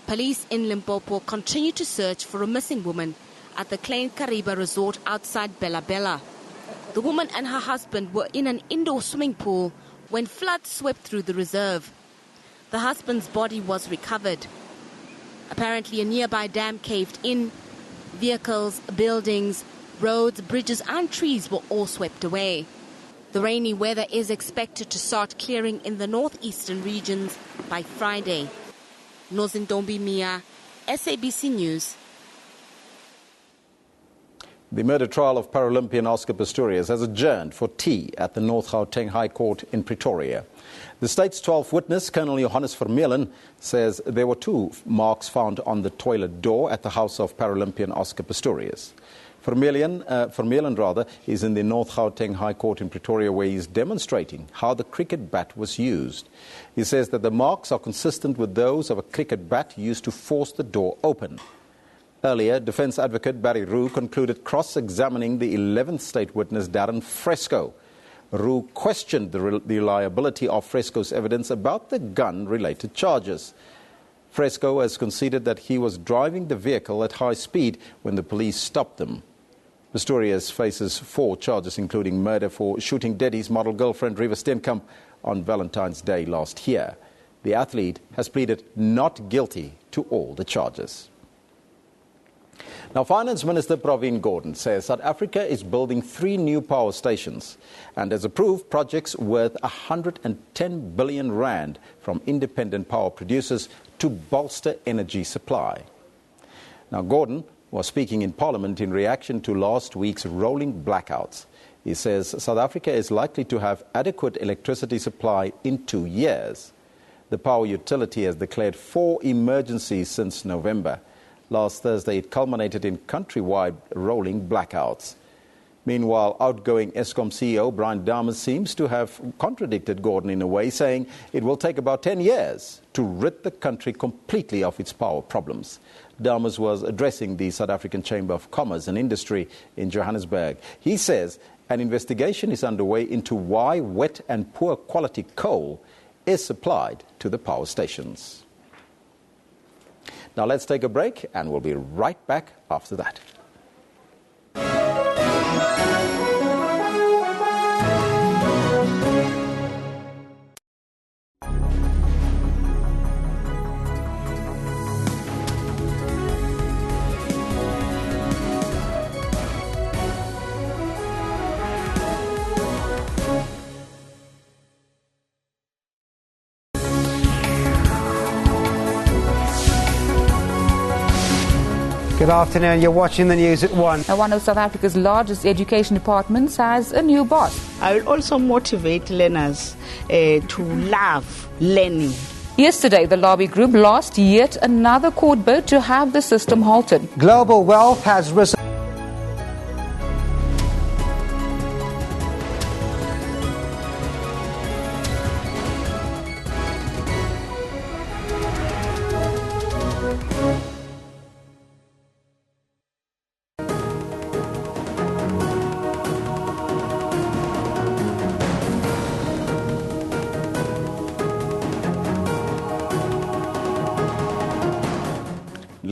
Speaker 13: Police in Limpopo continue to search for a missing woman at the Kariba resort outside Bella Bella. The woman and her husband were in an indoor swimming pool when floods swept through the reserve. The husband's body was recovered. Apparently, a nearby dam caved in. Vehicles, buildings, roads, bridges and trees were all swept away. The rainy weather is expected to start clearing in the northeastern regions by Friday. Nozintombi Mia, SABC News.
Speaker 9: The murder trial of Paralympian Oscar Pistorius has adjourned for tea at the North Gauteng High Court in Pretoria. The state's 12th witness, Colonel Johannes Formalin, says there were 2 marks found on the toilet door at the house of Paralympian Oscar Pistorius. Formalin is in the North Gauteng High Court in Pretoria, where he is demonstrating how the cricket bat was used. He says that the marks are consistent with those of a cricket bat used to force the door open. Earlier, defense advocate Barry Roux concluded cross-examining the 11th state witness Darren Fresco. Roux questioned the reliability of Fresco's evidence about the gun-related charges. Fresco has conceded that he was driving the vehicle at high speed when the police stopped them. Pistorius faces 4 charges, including murder for shooting dead his model girlfriend Riva Steenkamp on Valentine's Day last year. The athlete has pleaded not guilty to all the charges. Now, Finance Minister Pravin Gordhan says South Africa is building 3 new power stations and has approved projects worth 110 billion rand from independent power producers to bolster energy supply. Now, Gordhan was speaking in Parliament in reaction to last week's rolling blackouts. He says South Africa is likely to have adequate electricity supply in 2 years. The power utility has declared 4 emergencies since November. Last Thursday, it culminated in countrywide rolling blackouts. Meanwhile, outgoing Eskom CEO Brian Dames seems to have contradicted Gordhan in a way, saying it will take about 10 years to rid the country completely of its power problems. Dames was addressing the South African Chamber of Commerce and Industry in Johannesburg. He says an investigation is underway into why wet and poor quality coal is supplied to the power stations. Now let's take a break and we'll be right back after that.
Speaker 21: Good afternoon, you're watching the news at 1.
Speaker 22: Now, one of South Africa's largest education departments has a new boss.
Speaker 23: I will also motivate learners to love learning.
Speaker 22: Yesterday, the lobby group lost yet another court bid to have the system halted.
Speaker 21: Global wealth has risen.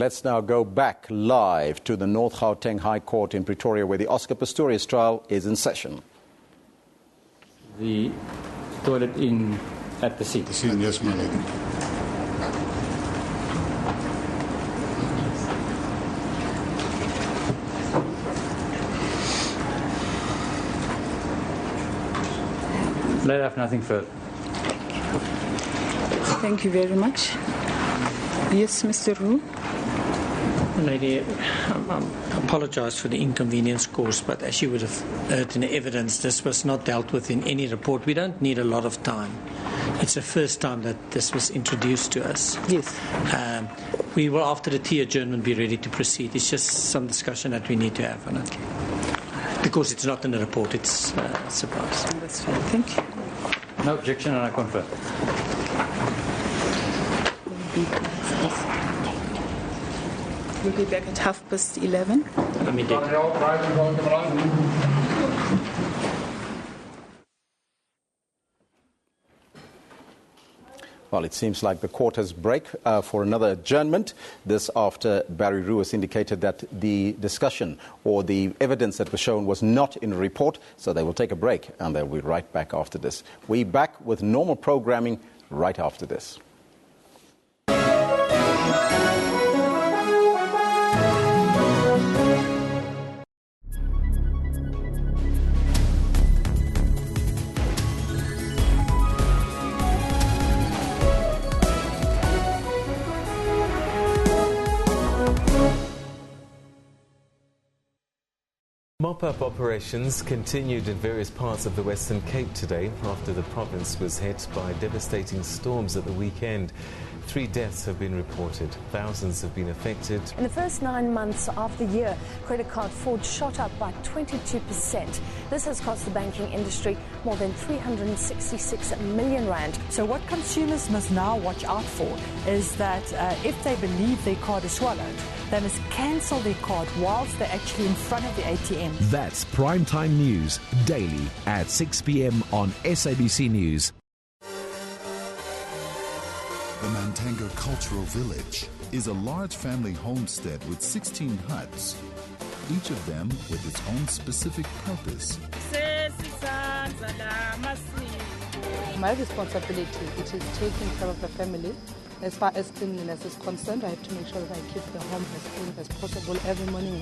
Speaker 9: let's now go back live to the North Gauteng High Court in Pretoria, where the Oscar Pistorius trial is in session.
Speaker 4: The toilet at the scene.
Speaker 6: Yes, my lady.
Speaker 4: Let have nothing further.
Speaker 1: Thank you very much. Yes, Mr. Roux.
Speaker 7: Lady, I apologise for the inconvenience caused, but as you would have heard in the evidence, this was not dealt with in any report. We don't need a lot of time. It's the first time that this was introduced to us.
Speaker 1: Yes.
Speaker 7: We will, after the tea adjournment, be ready to proceed. It's just some discussion that we need to have on it. Because it's not in the report, it's a surprise.
Speaker 1: That's fine. Thank you.
Speaker 4: No objection, and I confirm.
Speaker 1: We'll be back at 11:30.
Speaker 7: Let me take it.
Speaker 9: Well, it seems like the court has break for another adjournment. This after Barry Roux has indicated that the discussion or the evidence that was shown was not in a report, so they will take a break and they'll be right back after this. We're back with normal programming right after this.
Speaker 2: Mop-up operations continued in various parts of the Western Cape today after the province was hit by devastating storms at the weekend. 3 deaths have been reported. Thousands have been affected.
Speaker 17: In the first 9 months of the year, credit card fraud shot up by 22%. This has cost the banking industry more than 366 million rand.
Speaker 3: So what consumers must now watch out for is that if they believe their card is swallowed, they must cancel their card whilst they're actually in front of the ATM.
Speaker 19: That's Primetime News, daily at 6 p.m. on SABC News.
Speaker 5: The Mantango Cultural Village is a large family homestead with 16 huts, each of them with its own specific purpose.
Speaker 24: My responsibility, it is taking care of the family. As far as cleanliness is concerned, I have to make sure that I keep the home as clean as possible every morning.